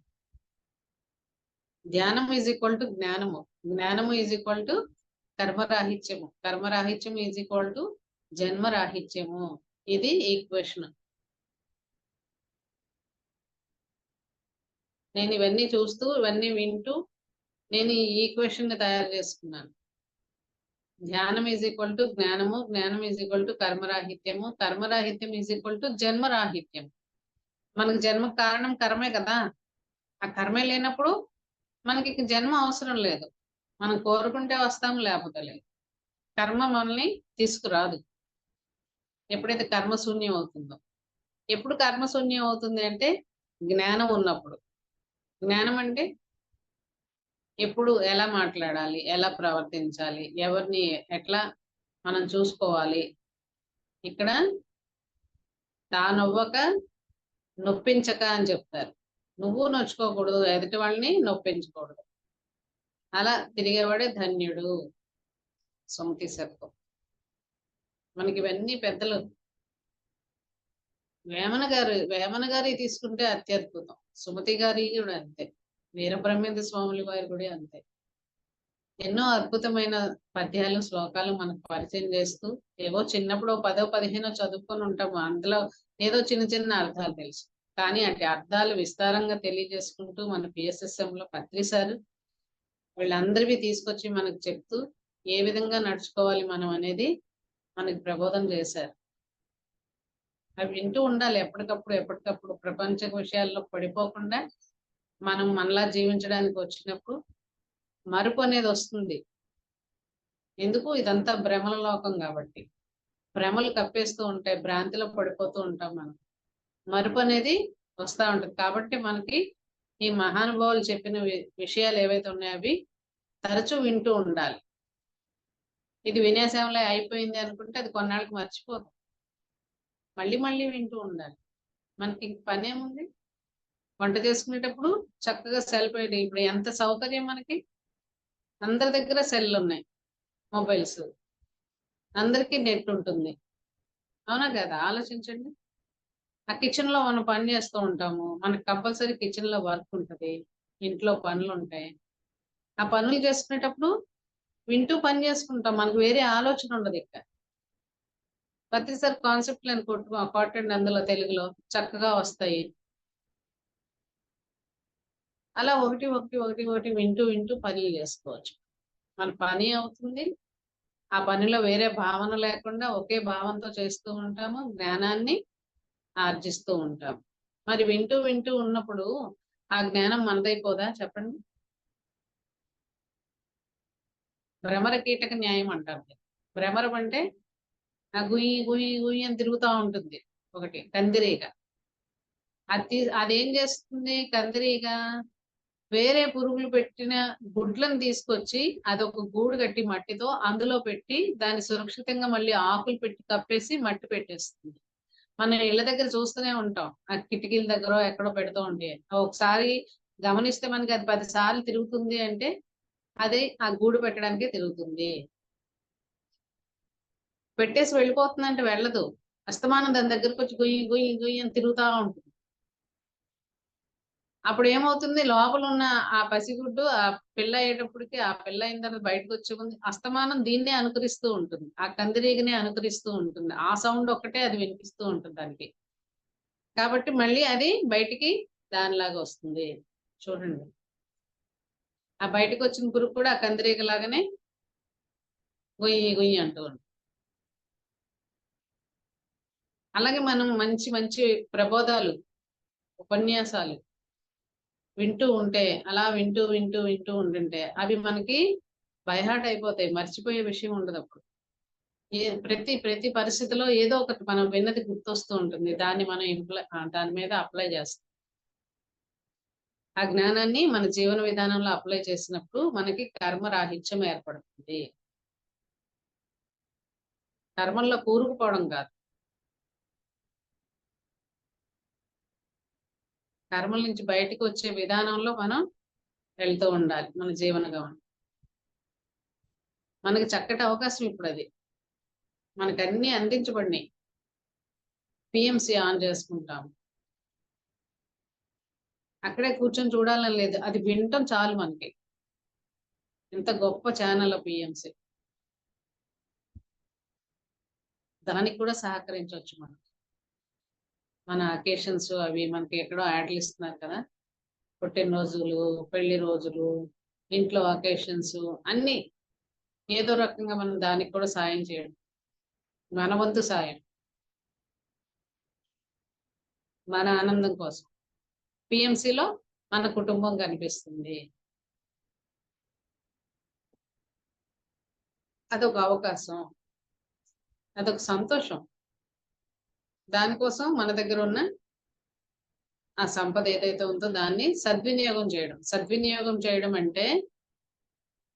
ధ్యానం ఈజ్ ఈక్వల్ టు జ్ఞానము, జ్ఞానము ఈజ్ ఈక్వల్ టు కర్మరాహిత్యము, కర్మరాహిత్యం ఈజ్ ఈక్వల్ టు జన్మరాహిత్యము. ఇది ఈక్వేషన్. నేను ఇవన్నీ చూస్తూ ఇవన్నీ వింటూ నేను ఈ ఈక్వేషన్ ని తయారు చేసుకున్నాను. ధ్యానం ఈజ్ ఈక్వల్ టు జ్ఞానము, జ్ఞానం ఈజ్ ఈక్వల్ టు కర్మరాహిత్యము, కర్మరాహిత్యం ఈజ్ ఈక్వల్ టు జన్మరాహిత్యం. మనకు జన్మ కారణం కర్మే కదా. ఆ కర్మే లేనప్పుడు మనకి జన్మ అవసరం లేదు. మనం కోరుకుంటే వస్తాం, లేకపోతే లేదు. కర్మ మనల్ని తీసుకురాదు ఎప్పుడైతే కర్మశూన్యం అవుతుందో. ఎప్పుడు కర్మశూన్యం అవుతుంది అంటే జ్ఞానం ఉన్నప్పుడు. జ్ఞానం అంటే ఎప్పుడు ఎలా మాట్లాడాలి, ఎలా ప్రవర్తించాలి, ఎవరిని ఎట్లా మనం చూసుకోవాలి. ఇక్కడ తానవ్వక నొప్పించక అని చెప్తారు. నువ్వు నొచ్చుకోకూడదు, ఎదుటి వాళ్ళని నొప్పించకూడదు. అలా తిరిగేవాడే ధన్యుడు. సుమతి శతకం. మనకి ఇవన్నీ పెద్దలు వేమన గారి తీసుకుంటే అత్యద్భుతం. సుమతి గారి కూడా అంతే. వీరబ్రహ్మేంద్ర స్వాముల వారి కూడా అంతే. ఎన్నో అద్భుతమైన పద్యాలు, శ్లోకాలు మనకు పరిచయం చేస్తూ, ఏవో చిన్నప్పుడు 10 15 చదువుకొని ఉంటాము. అందులో ఏదో చిన్న చిన్న అర్థాలు తెలుసు. కానీ అంటే అర్థాలు విస్తారంగా తెలియజేసుకుంటూ మన PSSM లో పత్రిసారు వీళ్ళందరివి తీసుకొచ్చి మనకు చెప్తూ ఏ విధంగా నడుచుకోవాలి మనం అనేది మనకి ప్రబోధం చేశారు. అవి వింటూ ఉండాలి ఎప్పటికప్పుడు. ప్రపంచ విషయాల్లో పడిపోకుండా మనం మనలా జీవించడానికి వచ్చినప్పుడు మరుపు అనేది వస్తుంది. ఎందుకు? ఇదంతా భ్రమల లోకం కాబట్టి. భ్రమలు కప్పేస్తూ ఉంటాయి, భ్రాంతిలో పడిపోతూ ఉంటాం మనం. మరుపు అనేది వస్తూ ఉంటుంది. కాబట్టి మనకి ఈ మహానుభావులు చెప్పిన విషయాలు ఏవైతే ఉన్నాయో అవి తరచూ వింటూ ఉండాలి. ఇది వినేసేమలే అయిపోయింది అనుకుంటే అది కొన్నాళ్ళకి మర్చిపోతాం. మళ్ళీ మళ్ళీ వింటూ ఉండాలి. మనకి పని ఏముంది? వంట చేసుకునేటప్పుడు చక్కగా సెల్ పెట్టి, ఇప్పుడు ఎంత సౌకర్యం మనకి. అందరి దగ్గర సెల్ ఉన్నాయి, మొబైల్స్, అందరికీ నెట్ ఉంటుంది. అవునా కదా? ఆలోచించండి. ఆ కిచెన్ లో మనం పని చేస్తూ ఉంటాము. మనకి కంపల్సరీ కిచెన్ లో వర్క్ ఉంటుంది, ఇంట్లో పనులు ఉంటాయి. ఆ పనులు చేసుకునేటప్పుడు వింటూ పని చేసుకుంటాం. మనకు వేరే ఆలోచన ఉండదు. ఇక్కడ ప్రతిసారి కాన్సెప్ట్ అని కొట్టండి, అందులో తెలుగులో చక్కగా వస్తాయి. అలా ఒకటి ఒకటి ఒకటి ఒకటి వింటూ వింటూ పనులు చేసుకోవచ్చు. మన పని అవుతుంది. ఆ పనిలో వేరే భావన లేకుండా ఒకే భావంతో చేస్తూ ఉంటాము. జ్ఞానాన్ని ఆర్జిస్తూ ఉంటాం. మరి వింటూ వింటూ ఉన్నప్పుడు ఆ జ్ఞానం మనదైపోదా? చెప్పండి. భ్రమర కీటక న్యాయం అంటారు. భ్రమరం అంటే ఆ గుయ్యి గుయ్యి గుయ్యి అని తిరుగుతూ ఉంటుంది ఒకటి కందిరీగ. అదేం చేస్తుంది? కందిరీగ వేరే పురుగులు పెట్టిన గుడ్లను తీసుకొచ్చి అదొక గూడు కట్టి మట్టితో అందులో పెట్టి దాన్ని సురక్షితంగా మళ్ళీ ఆకులు పెట్టి కప్పేసి మట్టి పెట్టేస్తుంది. మనం ఇళ్ళ దగ్గర చూస్తూనే ఉంటాం. ఆ కిటికీల దగ్గర ఎక్కడో పెడుతూ ఉంటే ఒకసారి గమనిస్తే మనకి అది 10 సార్లు తిరుగుతుంది అంటే అదే ఆ గూడు పెట్టడానికే తిరుగుతుంది. పెట్టేసి వెళ్ళిపోతుందంటే వెళ్ళదు. అస్తమానం దాని దగ్గరకు వచ్చి గుయ్యి గుయ్యి గుయ్యి అని తిరుగుతా ఉంటుంది. అప్పుడు ఏమవుతుంది? లోపల ఉన్న ఆ పసిగుడ్డు ఆ పిల్ల అయ్యేటప్పటికి, ఆ పిల్ల అయిన తర్వాత బయటకు వచ్చే ముందు అస్తమానం దీన్నే అనుకరిస్తూ ఉంటుంది. ఆ కందిరీగనే అనుకరిస్తూ ఉంటుంది. ఆ సౌండ్ ఒక్కటే అది వినిపిస్తూ ఉంటుంది దానికి. కాబట్టి మళ్ళీ అది బయటికి దానిలాగా వస్తుంది. చూడండి. ఆ బయటకు వచ్చిన పురుగు కూడా ఆ కందిరీగ లాగానే గొయ్యి గొయ్యి అంటూ ఉంటుంది. అలాగే మనం మంచి మంచి ప్రబోధాలు, ఉపన్యాసాలు వింటూ ఉంటే, అలా వింటూ వింటూ వింటూ ఉంటుంటే అవి మనకి బైహార్ట్ అయిపోతాయి. మర్చిపోయే విషయం ఉండదు అప్పుడు. ప్రతి పరిస్థితిలో ఏదో ఒకటి మనం విన్నది గుర్తొస్తూ ఉంటుంది. దాన్ని మనం దాని మీద అప్లై చేస్తాం. ఆ జ్ఞానాన్ని మన జీవన విధానంలో అప్లై చేసినప్పుడు మనకి కర్మరాహిత్యం ఏర్పడుతుంది. కర్మల్లో కూరుకుపోవడం కాదు. కర్మల నుంచి బయటకు వచ్చే విధానంలో మనం వెళ్తూ ఉండాలి మన జీవన గమనం. మనకి చక్కటి అవకాశం ఇప్పుడు అది. మనకి అన్ని అందించబడినాయి. పిఎంసి ఆన్ చేసుకుంటాం, అక్కడే కూర్చొని చూడాలని లేదు, అది వినటం చాలు మనకి. ఎంత గొప్ప ఛానల్ పిఎంసి. దానికి కూడా సహకరించవచ్చు మనం. మన అకేషన్స్ అవి మనకి ఎక్కడో యాడ్లు ఇస్తున్నారు కదా, పుట్టినరోజులు, పెళ్లి రోజులు, ఇంట్లో అకేషన్స్ అన్ని ఏదో రకంగా మనం దానికి కూడా సాయం చేయడం, మన వంతు సాయం, మన ఆనందం కోసం. పిఎంసిలో మన కుటుంబం కనిపిస్తుంది. అదొక అవకాశం, అదొక సంతోషం. దానికోసం మన దగ్గర ఉన్న ఆ సంపద ఏదైతే ఉందో దాన్ని సద్వినియోగం చేయడం. సద్వినియోగం చేయడం అంటే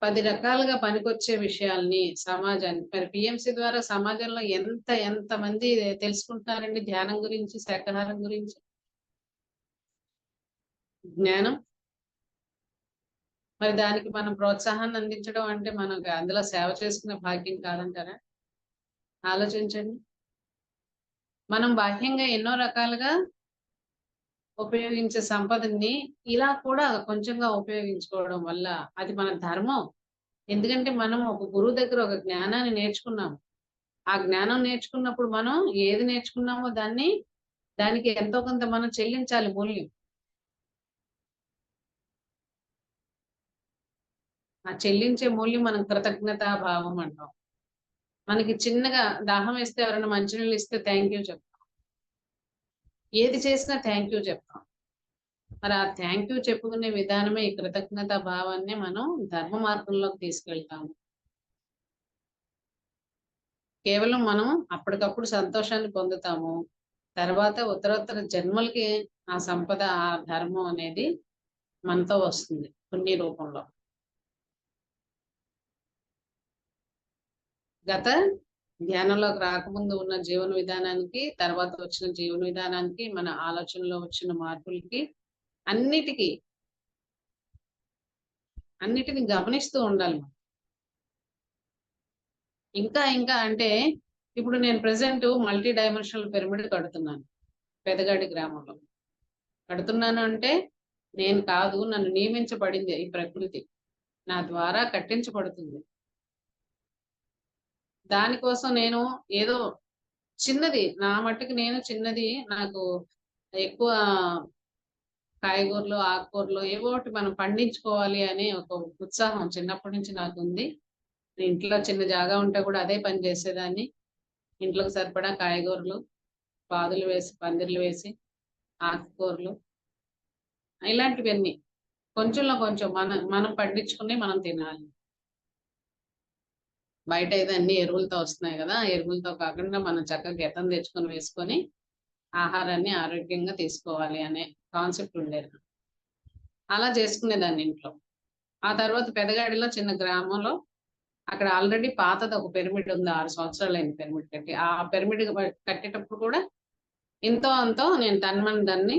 10 రకాలుగా పనికొచ్చే విషయాల్ని సమాజానికి, మరి పిఎంసి ద్వారా సమాజంలో ఎంత మంది తెలుసుకుంటున్నారండి ధ్యానం గురించి, శాకాహారం గురించి, జ్ఞానం. మరి దానికి మనం ప్రోత్సాహాన్ని అందించడం అంటే మనకు అందులో సేవ చేసుకునే భాగ్యం కాదంటారా? ఆలోచించండి. మనం బాహ్యంగా ఎన్నో రకాలుగా ఉపయోగించే సంపదని ఇలా కూడా కొంచెంగా ఉపయోగించుకోవడం వల్ల అది మన ధర్మం. ఎందుకంటే మనం ఒక గురువు దగ్గర ఒక జ్ఞానాన్ని నేర్చుకున్నాము. ఆ జ్ఞానం నేర్చుకున్నప్పుడు మనం ఏది నేర్చుకున్నామో దానికి ఎంతో కొంత మనం చెల్లించాలి మూల్యం. ఆ చెల్లించే మూల్యం మనం కృతజ్ఞతా భావం అంటాం. మనకి చిన్నగా దాహం వేస్తే ఎవరైనా మంచినీళ్ళు ఇస్తే థ్యాంక్ యూ చెప్తాం. ఏది చేసినా థ్యాంక్ యూ చెప్తాం. మరి ఆ థ్యాంక్ యూ చెప్పుకునే విధానమే ఈ కృతజ్ఞతా భావాన్ని మనం ధర్మ మార్గంలోకి తీసుకెళ్తాము. కేవలం మనం అప్పటికప్పుడు సంతోషాన్ని పొందుతాము. తర్వాత ఉత్తరోత్తర జన్మలకి ఆ సంపద, ఆ ధర్మం అనేది మనతో వస్తుంది పుణ్య రూపంలో. గత ధ్యానంలోకి రాకముందు ఉన్న జీవన విధానానికి, తర్వాత వచ్చిన జీవన విధానానికి, మన ఆలోచనలో వచ్చిన మార్పులకి అన్నిటిని గమనిస్తూ ఉండాలి. ఇంకా అంటే ఇప్పుడు నేను ప్రెసెంట్ మల్టీ డైమెన్షనల్ పిరమిడ్ కడుతున్నాను పెదగాడి గ్రామంలో. కడుతున్నాను అంటే నేను కాదు, నన్ను నియమించబడింది ఈ ప్రకృతి, నా ద్వారా కట్టించబడుతుంది. దానికోసం నేను ఏదో చిన్నది, నా మట్టుకు నేను చిన్నది, నాకు ఎక్కువ కాయగూరలు, ఆకుకూరలు ఏవో ఒకటి మనం పండించుకోవాలి అనే ఒక ఉత్సాహం చిన్నప్పటి నుంచి నాకు ఉంది. ఇంట్లో చిన్న జాగా ఉంటే కూడా అదే పని చేసేదాన్ని. ఇంట్లోకి సరిపడా కాయగూరలు, పాదులు వేసి, పందిర్లు వేసి, ఆకుకూరలు ఇలాంటివన్నీ కొంచెంలో కొంచెం మనం పండించుకుని మనం తినాలి. బయట అయితే అన్ని ఎరువులతో వస్తున్నాయి కదా, ఎరువులతో కాకుండా మనం చక్కగా గెత్తం తెచ్చుకొని వేసుకొని ఆహారాన్ని ఆరోగ్యంగా తీసుకోవాలి అనే కాన్సెప్ట్ ఉండేది. అలా చేసుకునేదాన్ని ఇంట్లో. ఆ తర్వాత పెదగాడిలో చిన్న గ్రామంలో అక్కడ ఆల్రెడీ పాతది ఒక పిరమిడ్ ఉంది, 6 సంవత్సరాలైంది పిరమిడ్ కట్టి. ఆ పిరమిడ్ కట్టేటప్పుడు కూడా ఎంతో అంతో నేను దాన్ని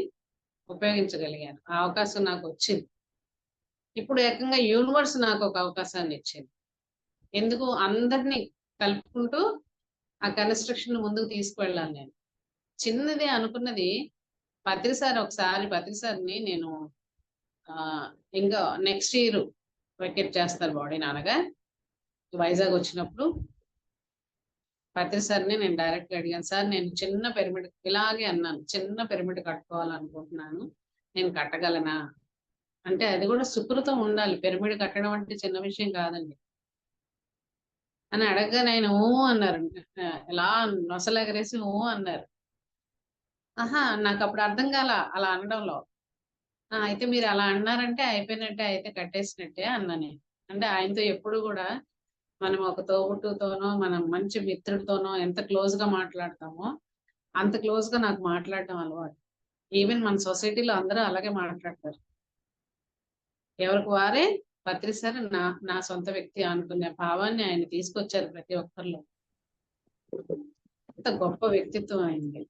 ఉపయోగించగలిగాను. ఆ అవకాశం నాకు వచ్చింది. ఇప్పుడు ఏకంగా యూనివర్స్ నాకు ఒక అవకాశాన్ని ఇచ్చింది. ఎందుకు అందరినీ కలుపుకుంటూ ఆ కన్స్ట్రక్షన్ ముందుకు తీసుకువెళ్ళాను నేను. చిన్నది అనుకున్నది పత్రిసారిని నేను ఇంకా నెక్స్ట్ ఇయర్ వెకెట్ చేస్తారు బాడీ నాన్నగా వైజాగ్ వచ్చినప్పుడు. పత్రిసారిని నేను డైరెక్ట్ గా అడిగాను, సార్ నేను చిన్న పిరమిడ్, ఇలాగే అన్నాను, చిన్న పిరమిడ్ కట్టుకోవాలనుకుంటున్నాను, నేను కట్టగలనా అంటే, అది కూడా సుకృతం ఉండాలి, పిరమిడ్ కట్టడం అంటే చిన్న విషయం కాదండి అని అడగగానే ఆయన ఊ అన్నారు. ఎలా నొసలెగరేసి ఊ అన్నారు. ఆహా, నాకు అప్పుడు అర్థం కాల అలా అనడంలో. అయితే మీరు అలా అన్నారంటే అయిపోయినట్టే, అయితే కట్టేసినట్టే అన్నా నేను. అంటే ఆయనతో ఎప్పుడు కూడా మనం ఒక తోబుట్టుతోనో, మనం మంచి మిత్రుడితోనో ఎంత క్లోజ్ గా మాట్లాడతామో అంత క్లోజ్ గా నాకు మాట్లాడటం అలవాటు. ఈవెన్ మన సొసైటీలో అందరూ అలాగే మాట్లాడతారు. ఎవరికి వారే పత్రిసారి నా సొంత వ్యక్తి అనుకునే భావాన్ని ఆయన తీసుకొచ్చారు ప్రతి ఒక్కరిలో. అంత గొప్ప వ్యక్తిత్వం అయింది.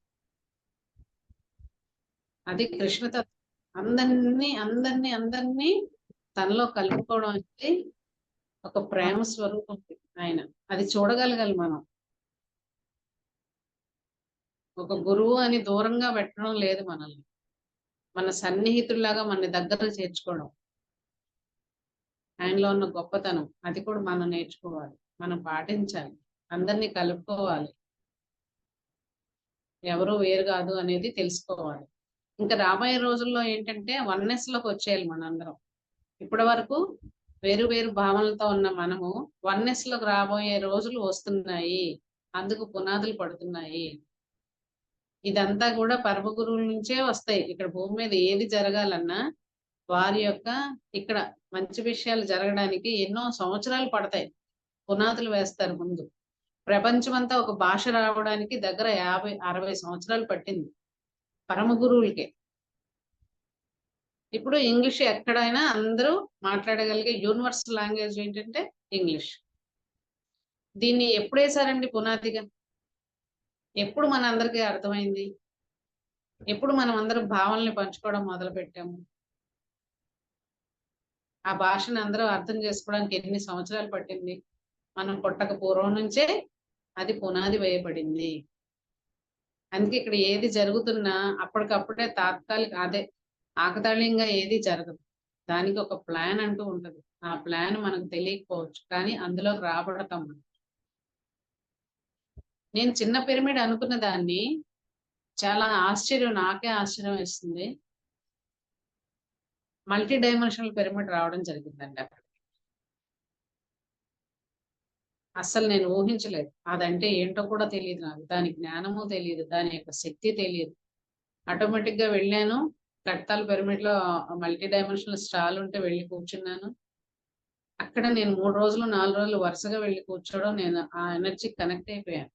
అది కృష్ణతత్వం. అందరినీ తనలో కలుపుకోవడం అనేది ఒక ప్రేమ స్వరూపం ఆయన. అది చూడగలగాలి మనం. ఒక గురువు అని దూరంగా పెట్టడం లేదు మనల్ని. మన సన్నిహితుల్లాగా మన దగ్గర చేర్చుకోవడం. ఆయనలో ఉన్న గొప్పతనం అది కూడా మనం నేర్చుకోవాలి, మనం పాటించాలి, అందరినీ కలుపుకోవాలి, ఎవరు వేరు కాదు అనేది తెలుసుకోవాలి. ఇంకా రాబోయే రోజుల్లో ఏంటంటే వన్నెస్ లోకి వచ్చేయాలి మనందరం. ఇప్పటి వరకు వేరు వేరు భావనలతో ఉన్న మనము వన్నెస్ లోకి రాబోయే రోజులు వస్తున్నాయి, అందుకు పునాదులు పడుతున్నాయి. ఇదంతా కూడా పరమ గురువుల నుంచే వస్తాయి. ఇక్కడ భూమి మీద ఏది జరగాలన్నా వారి యొక్క ఇక్కడ మంచి విషయాలు జరగడానికి ఎన్నో సంవత్సరాలు పడతాయి, పునాదులు వేస్తారు ముందు. ప్రపంచమంతా ఒక భాష రావడానికి దగ్గర 50-60 సంవత్సరాలు పట్టింది పరమ గురువులకే. ఇప్పుడు ఇంగ్లీష్ ఎక్కడైనా అందరూ మాట్లాడగలిగే యూనివర్సల్ లాంగ్వేజ్ ఏంటంటే ఇంగ్లీష్. దీన్ని ఎప్పుడు వేసారండి పునాదిగా? ఎప్పుడు మన అందరికీ అర్థమైంది? ఎప్పుడు మనం అందరం భావనల్ని పంచుకోవడం మొదలు పెట్టాము? ఆ భాషను అందరూ అర్థం చేసుకోవడానికి ఎన్ని సంవత్సరాలు పట్టింది? మనం పుట్టక పూర్వం నుంచే అది పునాది వేయబడింది. అందుకే ఇక్కడ ఏది జరుగుతున్నా అప్పటికప్పుడే తాత్కాలిక అదే ఆకతాళీయంగా ఏది జరగదు. దానికి ఒక ప్లాన్ అంటూ ఉంటది. ఆ ప్లాన్ మనకు తెలియకపోవచ్చు, కానీ అందులోకి రాబడతాం మనం. నేను చిన్న పిరమిడ్ అనుకున్న దాన్ని చాలా ఆశ్చర్యం, నాకే ఆశ్చర్యం వేస్తుంది. మల్టీ డైమెన్షనల్ పిరమిడ్ రావడం జరిగిందండి అక్కడ. అస్సలు నేను ఊహించలేదు. అదంటే ఏంటో కూడా తెలియదు నాకు. దాని జ్ఞానము తెలియదు, దాని యొక్క శక్తి తెలియదు. ఆటోమేటిక్ గా వెళ్ళాను. కడతాల్ పిరమిడ్ లో మల్టీ డైమెన్షనల్ స్టాల్ ఉంటే వెళ్ళి కూర్చున్నాను. అక్కడ నేను 3 రోజులు 4 రోజులు వరుసగా వెళ్ళి కూర్చోవడం, నేను ఆ ఎనర్జీ కనెక్ట్ అయిపోయాను.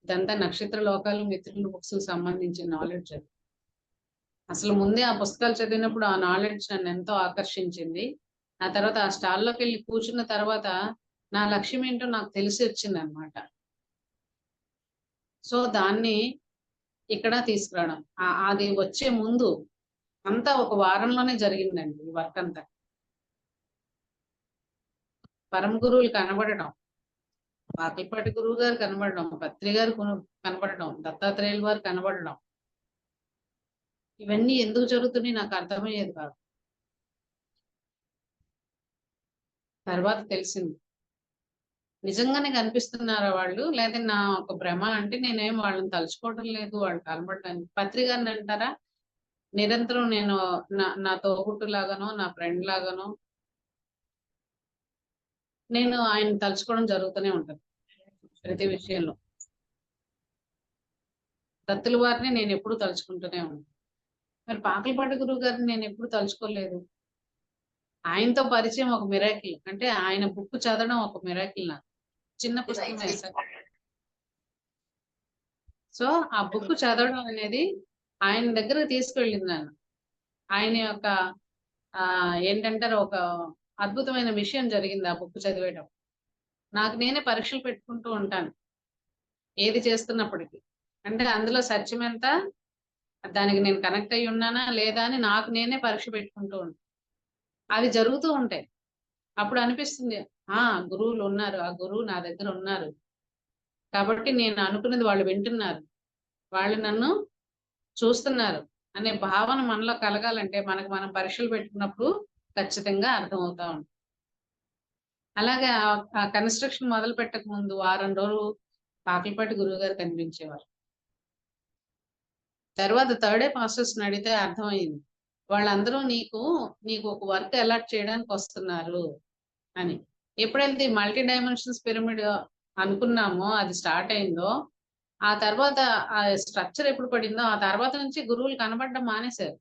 ఇదంతా నక్షత్ర లోకాలు మిత్రుల బుక్స్ సంబంధించిన నాలెడ్జ్ అది. అసలు ముందే ఆ పుస్తకాలు చదివినప్పుడు ఆ నాలెడ్జ్ నన్ను ఎంతో ఆకర్షించింది. ఆ తర్వాత ఆ స్టాల్లోకి వెళ్ళి కూర్చున్న తర్వాత నా లక్ష్యం ఏంటో నాకు తెలిసి వచ్చింది అనమాట. సో దాన్ని ఇక్కడ తీసుకురావడం, అది వచ్చే ముందు అంతా ఒక వారంలోనే జరిగిందండి ఈ వర్క్ అంతా. పరమ గురువులు కనబడడం, వాకిపాటి గురువు గారు కనబడడం, పత్రి గారు కనబడడం, దత్తాత్రేయుల వారు కనబడడం, ఇవన్నీ ఎందుకు జరుగుతున్నాయి నాకు అర్థమయ్యేది కాదు. తర్వాత తెలిసింది నిజంగానే కనిపిస్తున్నారా వాళ్ళు, లేదా నా ఒక భ్రమ. అంటే నేనేం వాళ్ళని తలుచుకోవడం లేదు, వాళ్ళు కనబడడానికి. పత్రి గారిని అంటారా, నిరంతరం నేను నా తోబుట్టు లాగానో నా ఫ్రెండ్ లాగానో నేను ఆయన తలుచుకోవడం జరుగుతూనే ఉంటది ప్రతి విషయంలో. దత్తుల వారిని నేను ఎప్పుడు తలుచుకుంటూనే ఉంటాను. మరి పాకలపాటి గురువు గారిని నేను ఎప్పుడు తలుచుకోలేదు. ఆయనతో పరిచయం ఒక మిరాకిల్. అంటే ఆయన బుక్ చదవడం ఒక మిరాకిల్ నాకు. చిన్న పుస్తకం వేశారు. సో ఆ బుక్ చదవడం అనేది ఆయన దగ్గరకు తీసుకెళ్ళింది నన్ను. ఆయన యొక్క ఏంటంటారు, ఒక అద్భుతమైన విషయం జరిగింది ఆ బుక్ చదివేయడం. నాకు నేనే పరీక్షలు పెట్టుకుంటూ ఉంటాను ఏది చేస్తున్నప్పటికీ. అంటే అందులో సత్యం ఎంత, దానికి నేను కనెక్ట్ అయ్యి ఉన్నానా లేదా అని నాకు నేనే పరీక్ష పెట్టుకుంటూ ఉంటాను. అవి జరుగుతూ ఉంటాయి. అప్పుడు అనిపిస్తుంది, గురువులు ఉన్నారు, ఆ గురువు నా దగ్గర ఉన్నారు కాబట్టి నేను అనుకున్నది వాళ్ళు వింటున్నారు, వాళ్ళు నన్ను చూస్తున్నారు అనే భావన మనలో కలగాలంటే మనకు మనం పరీక్షలు పెట్టుకున్నప్పుడు ఖచ్చితంగా అర్థమవుతా ఉంటుంది. అలాగే ఆ కన్స్ట్రక్షన్ మొదలు పెట్టక ముందు వారం రోజులు పాకలపాటి గురువు గారు కనిపించేవారు. తర్వాత థర్డ్ డే పాస్టర్స్ అడిగితే అర్థమైంది, వాళ్ళందరూ నీకు ఒక వర్క్ అలాట్ చేయడానికి వస్తున్నారు అని. ఎప్పుడైతే మల్టీ డైమెన్షన్స్ పిరమిడ్ అనుకున్నామో, అది స్టార్ట్ అయిందో, ఆ తర్వాత ఆ స్ట్రక్చర్ ఎప్పుడు పడిందో ఆ తర్వాత నుంచి గురువులు కనబడడం మానేశారు.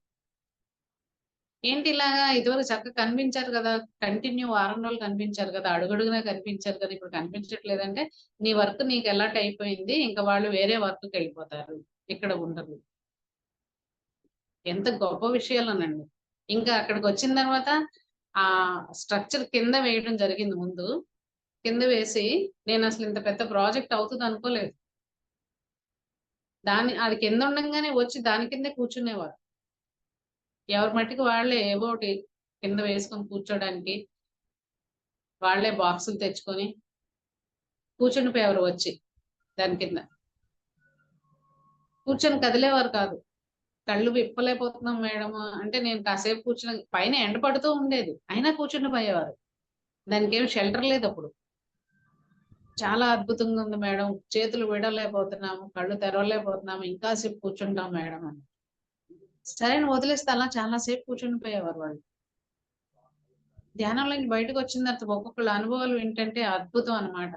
ఏంటి ఇలాగా, ఇదివరకు చక్కగా కనిపించారు కదా, కంటిన్యూ వారం రోజులు కనిపించారు కదా, అడుగడుగునా కనిపించారు కదా, ఇప్పుడు కనిపించట్లేదంటే నీ వర్క్ నీకు ఎలాట్ అయిపోయింది, ఇంకా వాళ్ళు వేరే వర్క్కి వెళ్ళిపోతారు, ఇక్కడ ఉండరు. ఎంత గొప్ప విషయాలోనండి. ఇంకా అక్కడికి వచ్చిన తర్వాత ఆ స్ట్రక్చర్ కింద వేయడం జరిగింది. ముందు కింద వేసి నేను అసలు ఇంత పెద్ద ప్రాజెక్ట్ అవుతుంది అనుకోలేదు. అది కింద ఉండగానే వచ్చి దాని కిందే కూర్చునేవారు. ఎవరి మట్టికి వాళ్ళే ఏవో ఒకటి కింద వేసుకొని కూర్చోడానికి వాళ్ళే బాక్సులు తెచ్చుకొని కూర్చుండిపోయేవారు వచ్చి దాని కింద కూర్చొని కదిలేవారు కాదు. కళ్ళు విప్పలేకపోతున్నాం మేడం అంటే నేను కాసేపు కూర్చుని పైన ఎండ పడుతూ ఉండేది అయినా కూర్చుండిపోయేవారు. దానికి ఏం షెల్టర్ లేదు అప్పుడు. చాలా అద్భుతంగా ఉంది మేడం, చేతులు విడలేకపోతున్నాము, కళ్ళు తెరవలేకపోతున్నాము, ఇంకా సేపు కూర్చుంటాం మేడం అని. సరే అని వదిలేస్తే అలా చాలా సేపు కూర్చుండిపోయేవారు వాళ్ళు. ధ్యానంలోకి బయటకు వచ్చిన తర్వాత ఒక్కొక్కళ్ళ అనుభవాలు ఏంటంటే అద్భుతం అన్నమాట.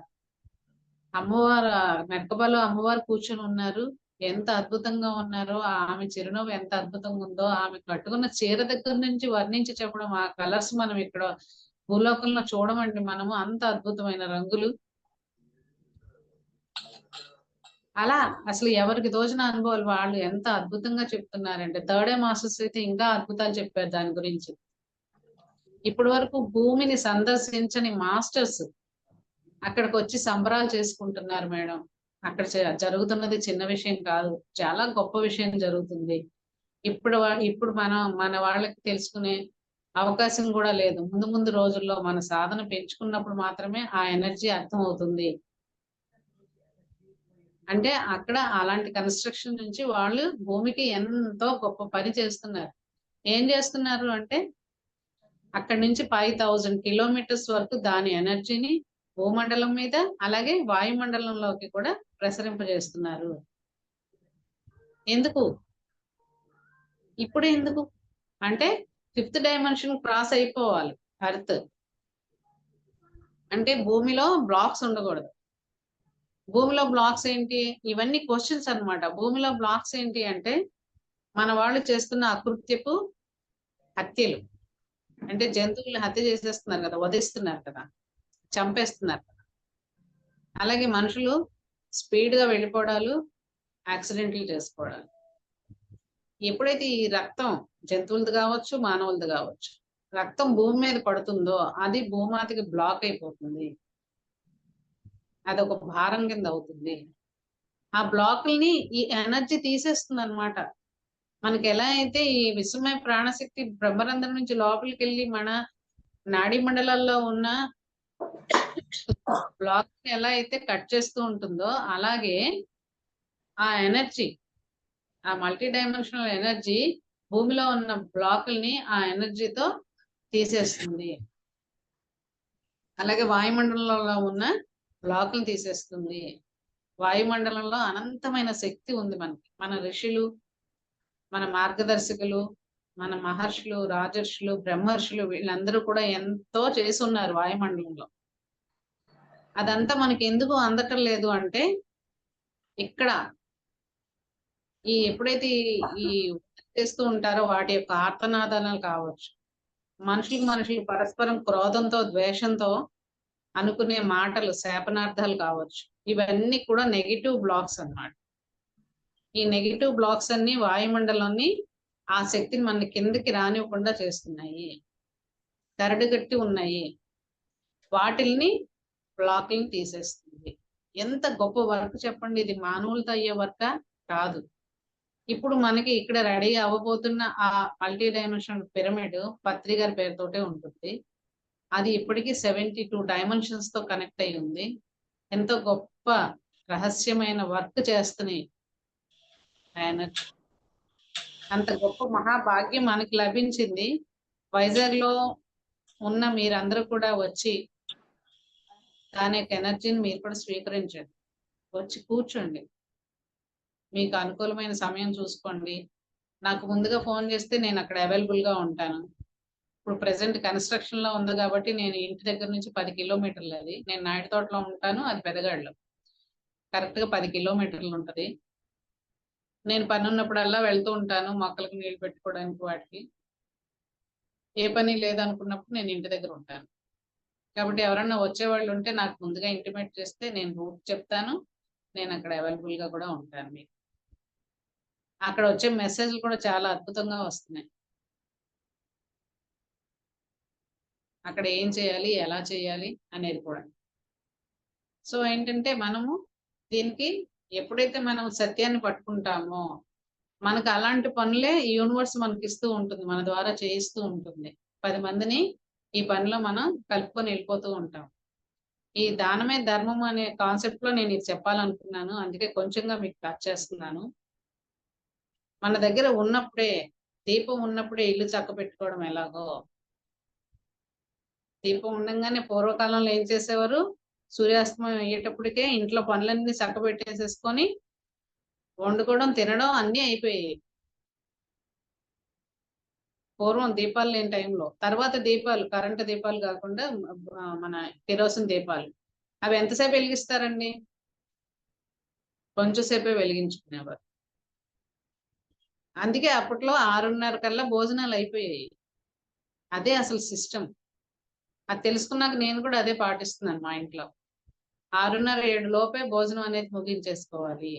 అమ్మవారు మెక్కబలో అమ్మవారు కూర్చొని ఉన్నారు, ఎంత అద్భుతంగా ఉన్నారో, ఆమె చిరునవ్వు ఎంత అద్భుతంగా ఉందో, ఆమె కట్టుకున్న చీర దగ్గర నుంచి వర్ణించి చెప్పడం, ఆ కలర్స్ మనం ఇక్కడ భూలోకంలో చూడమండి మనము, అంత అద్భుతమైన రంగులు. అలా అసలు ఎవరికి తోచిన అనుభవాలు వాళ్ళు ఎంత అద్భుతంగా చెప్తున్నారంటే, థర్డ్ ఐ మాస్టర్స్ అయితే ఇంకా అద్భుతాలు చెప్పారు దాని గురించి. ఇప్పటి వరకు భూమిని సందర్శించని మాస్టర్స్ అక్కడికి వచ్చి సంబరాలు చేసుకుంటున్నారు మేడం. అక్కడ జరుగుతున్నది చిన్న విషయం కాదు, చాలా గొప్ప విషయం జరుగుతుంది. ఇప్పుడు మన వాళ్ళకి తెలుసుకునే అవకాశం కూడా లేదు. ముందు ముందు రోజుల్లో మన సాధన పెంచుకున్నప్పుడు మాత్రమే ఆ ఎనర్జీ అర్థం అవుతుంది. అంటే అక్కడ అలాంటి కన్స్ట్రక్షన్ నుంచి వాళ్ళు భూమికి ఎంతో గొప్ప పని చేస్తున్నారు. ఏం చేస్తున్నారు అంటే అక్కడి నుంచి 5000 కిలోమీటర్స్ వరకు దాని ఎనర్జీని భూమండలం మీద అలాగే వాయుమండలంలోకి కూడా ప్రసరింపజేస్తున్నారు. ఎందుకు ఇప్పుడు ఎందుకు అంటే 5th డైమెన్షన్ క్రాస్ అయిపోవాలి ఎర్త్. అంటే భూమిలో బ్లాక్స్ ఉండకూడదు. భూమిలో బ్లాక్స్ ఏంటి, ఇవన్నీ క్వశ్చన్స్ అన్నమాట. భూమిలో బ్లాక్స్ ఏంటి అంటే మన వాళ్ళు చేస్తున్న అకృత్యపు హత్యలు. అంటే జంతువుల్ని హత్య చేసేస్తున్నారు కదా, వధిస్తున్నారు కదా, చంపేస్తున్నారు కదా. అలాగే మనుషులు స్పీడ్ గా వెళ్ళిపోవడాలు, యాక్సిడెంట్లు చేసుకోవడాలు. ఎప్పుడైతే ఈ రక్తం జంతువులది కావచ్చు, మానవులది కావచ్చు, రక్తం భూమి మీద పడుతుందో అది భూమాతకి బ్లాక్ అయిపోతుంది, అదొక భారం కింద అవుతుంది. ఆ బ్లాక్ల్ని ఈ ఎనర్జీ తీసేస్తుంది అనమాట. మనకి ఎలా అయితే ఈ విశ్వమయ ప్రాణశక్తి బ్రహ్మరంధ్రం నుంచి లోపలికి వెళ్ళి మన నాడీ మండలాల్లో ఉన్న బ్లాక్ ఎలా అయితే కట్ చేస్తూ ఉంటుందో, అలాగే ఆ ఎనర్జీ, ఆ మల్టీ డైమెన్షనల్ ఎనర్జీ భూమిలో ఉన్న బ్లాకుల్ని ఆ ఎనర్జీతో తీసేస్తుంది. అలాగే వాయుమండలంలో ఉన్న బ్లాకులు తీసేస్తుంది. వాయుమండలంలో అనంతమైన శక్తి ఉంది మనకి. మన ఋషులు, మన మార్గదర్శకులు, మన మహర్షులు, రాజర్షులు, బ్రహ్మర్షులు వీళ్ళందరూ కూడా ఎంతో చేసి ఉన్నారు వాయుమండలంలో. అదంతా మనకి ఎందుకు అందటం లేదు అంటే ఇక్కడ ఎప్పుడైతే ఈ చేస్తూ ఉంటారో వాటి యొక్క ఆర్తనాదాలు కావచ్చు, మనుషులు పరస్పరం క్రోధంతో ద్వేషంతో అనుకునే మాటలు శాపనార్థాలు కావచ్చు, ఇవన్నీ కూడా నెగిటివ్ బ్లాక్స్ అన్నమాట. ఈ నెగిటివ్ బ్లాక్స్ అన్ని వాయుమండలాన్ని ఆ శక్తిని మన కిందకి రానివ్వకుండా చేస్తున్నాయి, కరడుగట్టి ఉన్నాయి. వాటిల్ని బ్లాక్ని తీసేస్తుంది. ఎంత గొప్ప వర్క్ చెప్పండి, ఇది మానవులతో అయ్యే వర్క్ కాదు. ఇప్పుడు మనకి ఇక్కడ రెడీ అవ్వబోతున్న ఆ మల్టీ డైమెన్షనల్ పిరమిడ్ పత్రి గారి పేరుతోటే ఉంటుంది. అది ఇప్పటికీ 72 డైమెన్షన్స్ తో కనెక్ట్ అయి ఉంది. ఎంతో గొప్ప రహస్యమైన వర్క్ చేస్తున్నాయి. అంత గొప్ప మహాభాగ్యం మనకి లభించింది. వైజాగ్ లో ఉన్న మీరందరూ కూడా వచ్చి దాని యొక్క ఎనర్జీని మీరు కూడా స్వీకరించండి. వచ్చి కూర్చోండి, మీకు అనుకూలమైన సమయం చూసుకోండి. నాకు ముందుగా ఫోన్ చేస్తే నేను అక్కడ అవైలబుల్ గా ఉంటాను. ఇప్పుడు ప్రెసెంట్ కన్స్ట్రక్షన్ లో ఉంది కాబట్టి నేను ఇంటి దగ్గర నుంచి 10 కిలోమీటర్లు, అది నేను నాయుడు తోటలో ఉంటాను, అది పెదగాడులో, కరెక్ట్ గా 10 కిలోమీటర్లు ఉంటది. నేను పని ఉన్నప్పుడల్లా వెళ్తూ ఉంటాను, మొక్కలకు నీళ్లు పెట్టుకోవడానికి వాటికి. ఏ పని లేదనుకున్నప్పుడు నేను ఇంటి దగ్గర ఉంటాను. కాబట్టి ఎవరన్నా వచ్చేవాళ్ళు ఉంటే నాకు ముందుగా ఇంటిమేట్ చేస్తే నేను రూట్ చెప్తాను, నేను అక్కడ అవైలబుల్ గా కూడా ఉంటాను. మీకు అక్కడ వచ్చే మెసేజ్లు కూడా చాలా అద్భుతంగా వస్తున్నాయి. అక్కడ ఏం చేయాలి, ఎలా చేయాలి అనేది కూడా. సో ఏంటంటే మనము దీనికి ఎప్పుడైతే మనం సత్యాన్ని పట్టుకుంటామో మనకు అలాంటి పనులే యూనివర్స్ మనకి ఇస్తూ ఉంటుంది, మన ద్వారా చేయిస్తూ ఉంటుంది. 10 మందిని ఈ పనిలో మనం కలుపుకొని వెళ్ళిపోతూ ఉంటాం. ఈ దానమే ధర్మం అనే కాన్సెప్ట్ లో నేను ఇది చెప్పాలనుకున్నాను. అందుకే కొంచెంగా మీకు టచ్ చేస్తున్నాను. మన దగ్గర ఉన్నప్పుడే, దీపం ఉన్నప్పుడే ఇల్లు చక్కబెట్టుకోవడం ఎలాగో, దీపం ఉండంగానే పూర్వకాలంలో ఏం చేసేవారు, సూర్యాస్తమయం అయ్యేటప్పటికే ఇంట్లో పనులన్నీ చక్కబెట్టేసేసుకొని వండుకోవడం, తినడం అన్నీ అయిపోయాయి. పూర్వం దీపాలు లేని టైంలో. తర్వాత దీపాలు, కరెంటు దీపాలు కాకుండా మన కిరోసిన్ దీపాలు. అవి ఎంతసేపు వెలిగిస్తారండి? కొంచెం సేపే వెలిగించుకునేవారు. అందుకే అప్పట్లో 6:30 కల్లా భోజనాలు అయిపోయాయి. అదే అసలు సిస్టమ్. అది తెలుసుకున్నాక నేను కూడా అదే పాటిస్తున్నాను మా ఇంట్లో. 6:30, 7 లోపే భోజనం అనేది ముగించేసుకోవాలి.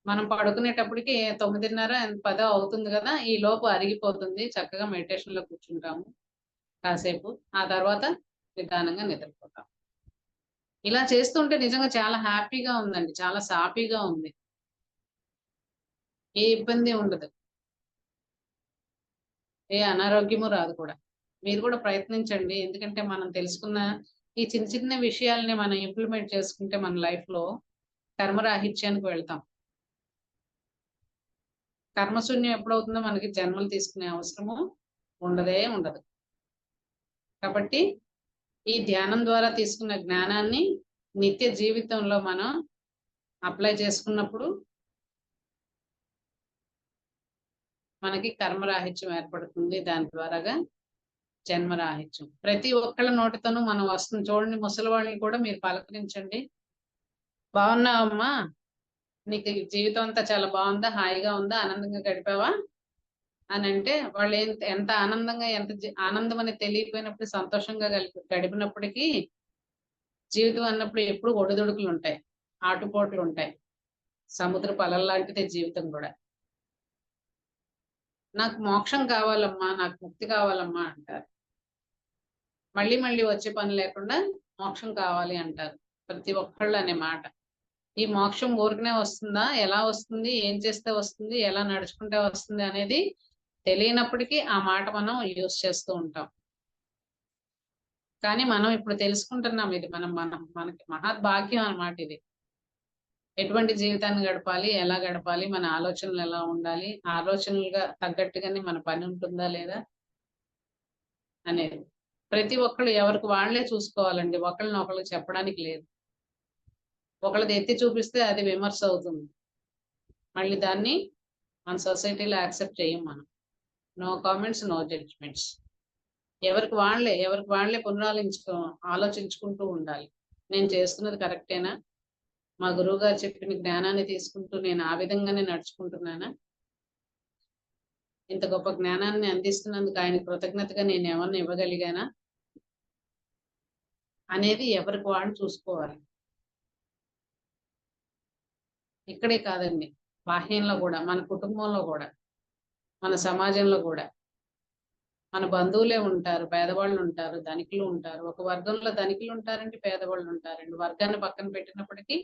మనం పడుకునేటప్పటికి 9:30, 10 అవుతుంది కదా, ఈ లోపు అరిగిపోతుంది. చక్కగా మెడిటేషన్ లో కూర్చుంటాము కాసేపు. ఆ తర్వాత నిదానంగా నిద్రపోతాం. ఇలా చేస్తుంటే నిజంగా చాలా హ్యాపీగా ఉందండి. చాలా సాఫీగా ఉంది. ఏ ఇబ్బంది ఉండదు. ఏ అనారోగ్యము రాదు కూడా. మీరు కూడా ప్రయత్నించండి. ఎందుకంటే మనం తెలుసుకున్న ఈ చిన్న చిన్న విషయాల్ని మనం ఇంప్లిమెంట్ చేసుకుంటే మన లైఫ్ లో కర్మరాహిత్యానికి వెళ్తాం. కర్మశూన్యం ఎప్పుడవుతుందో మనకి జన్మలు తీసుకునే అవసరము ఉండదు. కాబట్టి ఈ ధ్యానం ద్వారా తీసుకున్న జ్ఞానాన్ని నిత్య జీవితంలో మనం అప్లై చేసుకున్నప్పుడు మనకి కర్మరాహిత్యం ఏర్పడుతుంది. దాని ద్వారాగా జన్మరాహిత్యం. ప్రతి ఒక్కళ్ళ నోటితోనూ మనం వస్తుంది. చూడండి, ముసలి వాళ్ళని కూడా మీరు పలకరించండి. బాగున్నావమ్మా, నీకు జీవితం అంతా చాలా బాగుందా, హాయిగా ఉందా, ఆనందంగా గడిపావా అని అంటే వాళ్ళు ఎంత ఆనందంగా, ఎంత ఆనందం అని తెలియకపోయినప్పుడు, సంతోషంగా గడిపినప్పటికీ జీవితం అన్నప్పుడు ఎప్పుడు ఒడిదుడుకులు ఉంటాయి, ఆటుపోట్లు ఉంటాయి. సముద్ర పలల లాంటిదే జీవితం కూడా. నాకు మోక్షం కావాలమ్మా, నాకు ముక్తి కావాలమ్మా అంటారు. మళ్ళీ మళ్ళీ వచ్చే పని లేకుండా మోక్షం కావాలి అంటారు ప్రతి ఒక్కళ్ళు అనే మాట. ఈ మోక్షం ఊరికనే వస్తుందా, ఎలా వస్తుంది, ఏం చేస్తే వస్తుంది, ఎలా నడుచుకుంటే వస్తుంది అనేది తెలియనప్పటికీ ఆ మాట మనం యూజ్ చేస్తూ ఉంటాం. కానీ మనం ఇప్పుడు తెలుసుకుంటున్నాం. ఇది మనకి మహద్భాగ్యం అన్నమాట ఇది. ఎటువంటి జీవితాన్ని గడపాలి, ఎలా గడపాలి, మన ఆలోచనలు ఎలా ఉండాలి, ఆలోచనలుగా తగ్గట్టుగానే మన పని ఉంటుందా లేదా అనేది ప్రతి ఒక్కళ్ళు ఎవరికి వాళ్ళే చూసుకోవాలండి. ఒకళ్ళని ఒకళ్ళు చెప్పడానికి లేదు. ఒకళ్ళది ఎత్తి చూపిస్తే అది విమర్శ అవుతుంది. మళ్ళీ దాన్ని మన సొసైటీలో యాక్సెప్ట్ చేయం మనం. No comments, no judgements. ఎవరికి వాళ్ళే ఆలోచించుకుంటూ ఉండాలి. నేను చేస్తున్నది కరెక్టేనా, మా గురువు గారు చెప్పిన జ్ఞానాన్ని తీసుకుంటూ నేను ఆ విధంగానే నడుచుకుంటున్నానా, ఇంత గొప్ప జ్ఞానాన్ని అందిస్తున్నందుకు ఆయన కృతజ్ఞతగా నేను ఏమన్నా ఇవ్వగలిగానా అనేది ఎవరికి వాళ్ళు చూసుకోవాలి. ఇక్కడే కాదండి, బాహ్యంలో కూడా, మన కుటుంబంలో కూడా, మన సమాజంలో కూడా. మన బంధువులే ఉంటారు, పేదవాళ్ళు ఉంటారు, ధనికులు ఉంటారు. ఒక వర్గంలో ధనికులు ఉంటారండి, పేదవాళ్ళు ఉంటారండి. వర్గాన్ని పక్కన పెట్టినప్పటికీ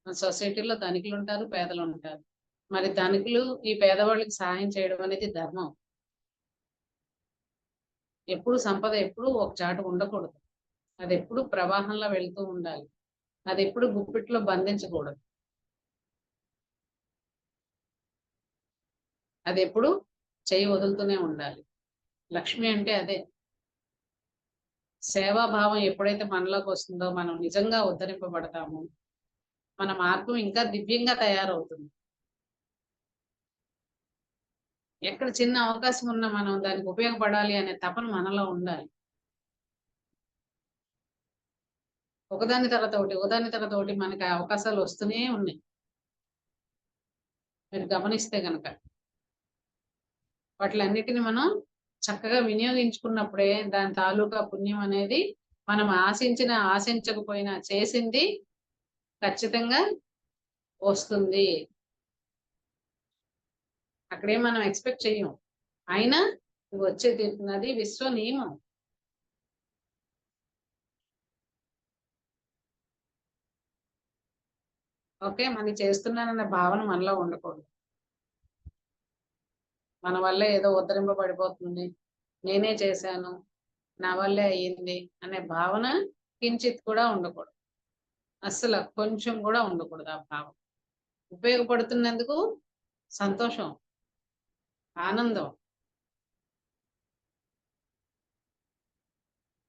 మన సొసైటీలో ధనికులు ఉంటారు, పేదలు ఉంటారు. మరి ధనికులు ఈ పేదవాళ్ళకి సహాయం చేయడం అనేది ధర్మం. ఎప్పుడు సంపద ఎప్పుడు ఒక చాటు ఉండకూడదు. అది ఎప్పుడు ప్రవాహంలో వెళ్తూ ఉండాలి. అది ఎప్పుడు గుప్పిట్లో బంధించకూడదు. అది ఎప్పుడు చేయి వదులుతూనే ఉండాలి. లక్ష్మి అంటే అదే. సేవాభావం ఎప్పుడైతే మనలోకి వస్తుందో మనం నిజంగా ఉద్ధరింపబడతాము. మన మార్గం ఇంకా దివ్యంగా తయారవుతుంది. ఎక్కడ చిన్న అవకాశం ఉన్నా మనం దానికి ఉపయోగపడాలి అనే తపన మనలో ఉండాలి. ఒకదాని తర్వాత ఒకటి మనకి అవకాశాలు వస్తూనే ఉన్నాయి. మీరు గమనిస్తే గనక వాటిలన్నిటిని మనం చక్కగా వినియోగించుకున్నప్పుడే దాని తాలూకా పుణ్యం అనేది మనం ఆశించకపోయినా చేసింది ఖచ్చితంగా వస్తుంది. అక్కడే మనం ఎక్స్పెక్ట్ చెయ్యం, అయినా వచ్చే తీరుతున్నది విశ్వ నియమం. ఓకే, మనం చేస్తున్నానన్న భావన మనలో ఉండకూడదు. మన వల్ల ఏదో ఉద్ధరింపబడిపోతుంది, నేనే చేశాను, నా వల్లే అయ్యింది అనే భావన కించిత్ కూడా ఉండకూడదు. అస్సలు కొంచెం కూడా ఉండకూడదు ఆ భావం. ఉపయోగపడుతున్నందుకు సంతోషం, ఆనందం.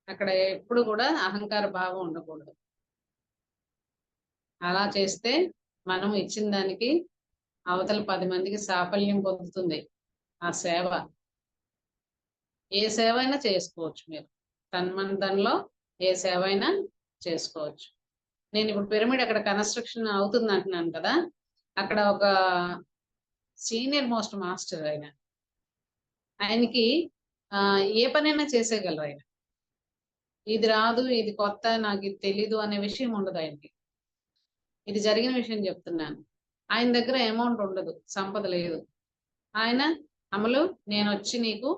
అక్కడ ఎప్పుడు కూడా అహంకార భావం ఉండకూడదు. అలా చేస్తే మనం ఇచ్చిన దానికి అవతల 10 మందికి సాఫల్యం పొందుతుంది ఆ సేవ. ఏ సేవ అయినా చేసుకోవచ్చు మీరు. తన్మన్ధన్లో ఏ సేవ అయినా చేసుకోవచ్చు. నేను ఇప్పుడు పిరమిడ్ అక్కడ కన్స్ట్రక్షన్ అవుతుంది అంటున్నాను కదా, అక్కడ ఒక సీనియర్ మోస్ట్ మాస్టర్ ఆయనకి ఏ పనైనా చేసేయగలరు ఆయన. ఇది రాదు, ఇది కొత్త, నాకు ఇది తెలీదు అనే విషయం ఉండదు ఆయనకి. ఇది జరిగిన విషయం చెప్తున్నాను. ఆయన దగ్గర అమౌంట్ ఉండదు, సంపద లేదు. ఆయన అమలు, నేను వచ్చి నీకు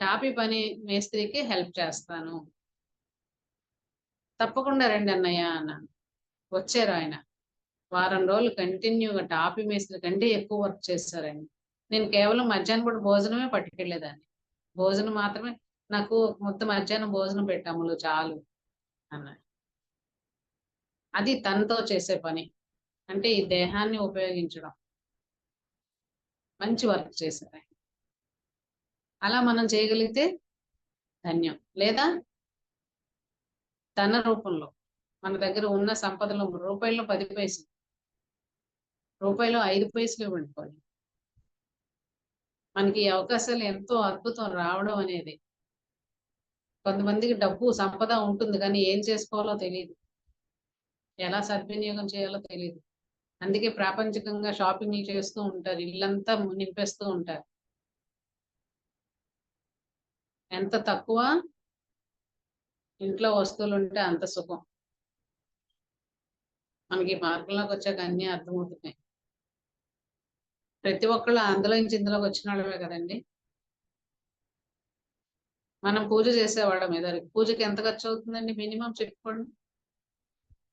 టాపీ పని మేస్త్రికి హెల్ప్ చేస్తాను, తప్పకుండా రండి అన్నయ్య అన్నాను. వచ్చారు ఆయన. వారం రోజులు కంటిన్యూగా టాపీ మేస్త్రి కంటే ఎక్కువ వర్క్ చేస్తారు ఆయన. నేను కేవలం మధ్యాహ్నం పూట భోజనమే పట్టుకెళ్ళేదాన్ని. భోజనం మాత్రమే, నాకు మొత్తం మధ్యాహ్నం భోజనం పెట్టాములు చాలు అన్నాడు. అది తనతో చేసే పని. అంటే ఈ దేహాన్ని ఉపయోగించడం. మంచి వర్క్ చేశారు ఆయన. అలా మనం చేయగలిగితే ధన్యం. లేదా ధన రూపంలో మన దగ్గర ఉన్న సంపదలో రూపాయల్లో 10 పైసలు, రూపాయలో 5 పైసలు ఇవ్వండి. మనకి ఈ అవకాశాలు ఎంతో అద్భుతం రావడం అనేది. కొంతమందికి డబ్బు సంపద ఉంటుంది కానీ ఏం చేసుకోవాలో తెలియదు, ఎలా సద్వినియోగం చేయాలో తెలియదు. అందుకే ప్రాపంచికంగా షాపింగ్లు చేస్తూ ఉంటారు, ఇల్లంతా నింపేస్తూ ఉంటారు. ఎంత తక్కువ ఇంట్లో వస్తువులు ఉంటే అంత సుఖం. మనకి మార్గంలోకి వచ్చాక అన్ని అర్థమవుతున్నాయి. ప్రతి ఒక్కళ్ళు అందులో నుంచి ఇందులోకి వచ్చిన వాళ్ళమే కదండి. మనం పూజ చేసేవాళ్ళం మీద, పూజకి ఎంత ఖర్చు అవుతుందండి మినిమం చెప్పుకోండి.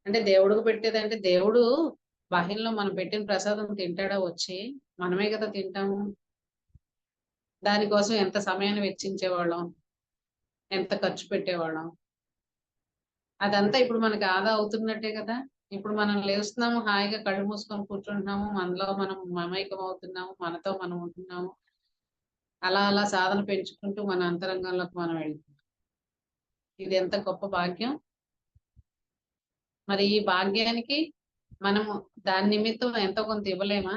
అంటే దేవుడికి పెట్టేదంటే దేవుడు బాహ్యంలో మనం పెట్టిన ప్రసాదం తింటాడా వచ్చి? మనమే కదా తింటాము. దానికోసం ఎంత సమయాన్ని వెచ్చించేవాళ్ళం, ఎంత ఖర్చు పెట్టేవాళ్ళం. అదంతా ఇప్పుడు మనకి ఆదా అవుతున్నట్టే కదా. ఇప్పుడు మనం లేస్తున్నాము, హాయిగా కళ్ళు మూసుకొని కూర్చుంటున్నాము, మనలో మనం మమైకం అవుతున్నాము, మనతో మనం ఉంటున్నాము. అలా అలా సాధన పెంచుకుంటూ మన అంతరంగంలోకి మనం వెళ్తున్నాం. ఇది ఎంత గొప్ప భాగ్యం. మరి ఈ భాగ్యానికి మనము దాని నిమిత్తం ఎంతో కొంత ఇవ్వలేమా?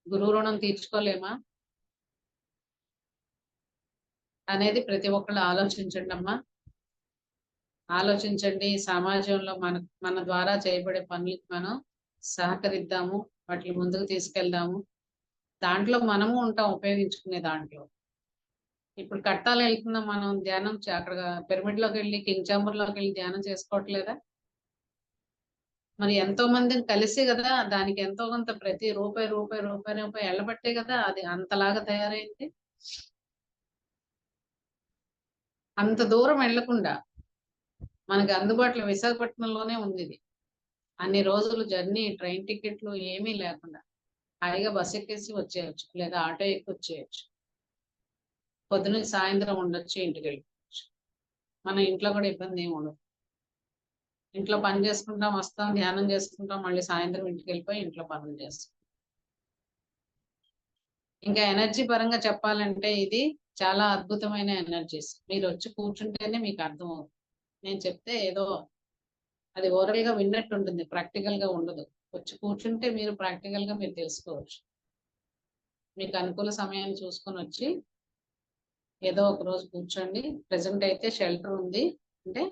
గురువు రుణం తీర్చుకోలేమా అనేది ప్రతి ఒక్కళ్ళు ఆలోచించండి అమ్మా. ఆలోచించండి. సమాజంలో మన ద్వారా చేయబడే పనులకు మనం సహకరిద్దాము, వాటిని ముందుకు తీసుకెళ్దాము. దాంట్లో మనము ఉంటాం, ఉపయోగించుకునే దాంట్లో. ఇప్పుడు కట్టాలు వెళ్తున్నాం మనం, ధ్యానం అక్కడ పిరమిడ్ లోకి వెళ్ళి, కింగ్ చాంబర్ లోకి వెళ్ళి ధ్యానం చేసుకోవట్లేదా? మరి ఎంతో మందిని కలిసి కదా, దానికి ఎంతో కొంత ప్రతి రూపాయి రూపాయి రూపాయి రూపాయి ఎళ్ళబట్టే కదా అది అంతలాగా తయారైంది. అంత దూరం వెళ్లకుండా మనకి అందుబాటులో విశాఖపట్నంలోనే ఉంది ఇది. అన్ని రోజులు జర్నీ, ట్రైన్ టికెట్లు ఏమీ లేకుండా హాయిగా బస్ ఎక్కేసి వచ్చేయచ్చు, లేదా ఆటో ఎక్కి వచ్చేయచ్చు. పొద్దున సాయంత్రం ఉండొచ్చు, ఇంటికి వెళ్ళిపోవచ్చు. మన ఇంట్లో కూడా ఇబ్బంది ఏమి ఉండదు. ఇంట్లో పని చేసుకుంటాం, వస్తాం, ధ్యానం చేసుకుంటాం, మళ్ళీ సాయంత్రం ఇంటికి వెళ్ళిపోయి ఇంట్లో పనులు చేస్తాం. ఇంకా ఎనర్జీ పరంగా చెప్పాలంటే ఇది చాలా అద్భుతమైన ఎనర్జీస్. మీరు వచ్చి కూర్చుంటేనే మీకు అర్థం అవుతుంది. నేను చెప్తే ఏదో అది ఓరల్ గా విన్నట్టు ఉంటుంది, ప్రాక్టికల్ గా ఉండదు. వచ్చి కూర్చుంటే మీరు ప్రాక్టికల్ గా మీరు తెలుసుకోవచ్చు. మీకు అనుకూల సమయాన్ని చూసుకొని వచ్చి ఏదో ఒక రోజు కూర్చోండి. ప్రెసెంట్ అయితే షెల్టర్ ఉంది, అంటే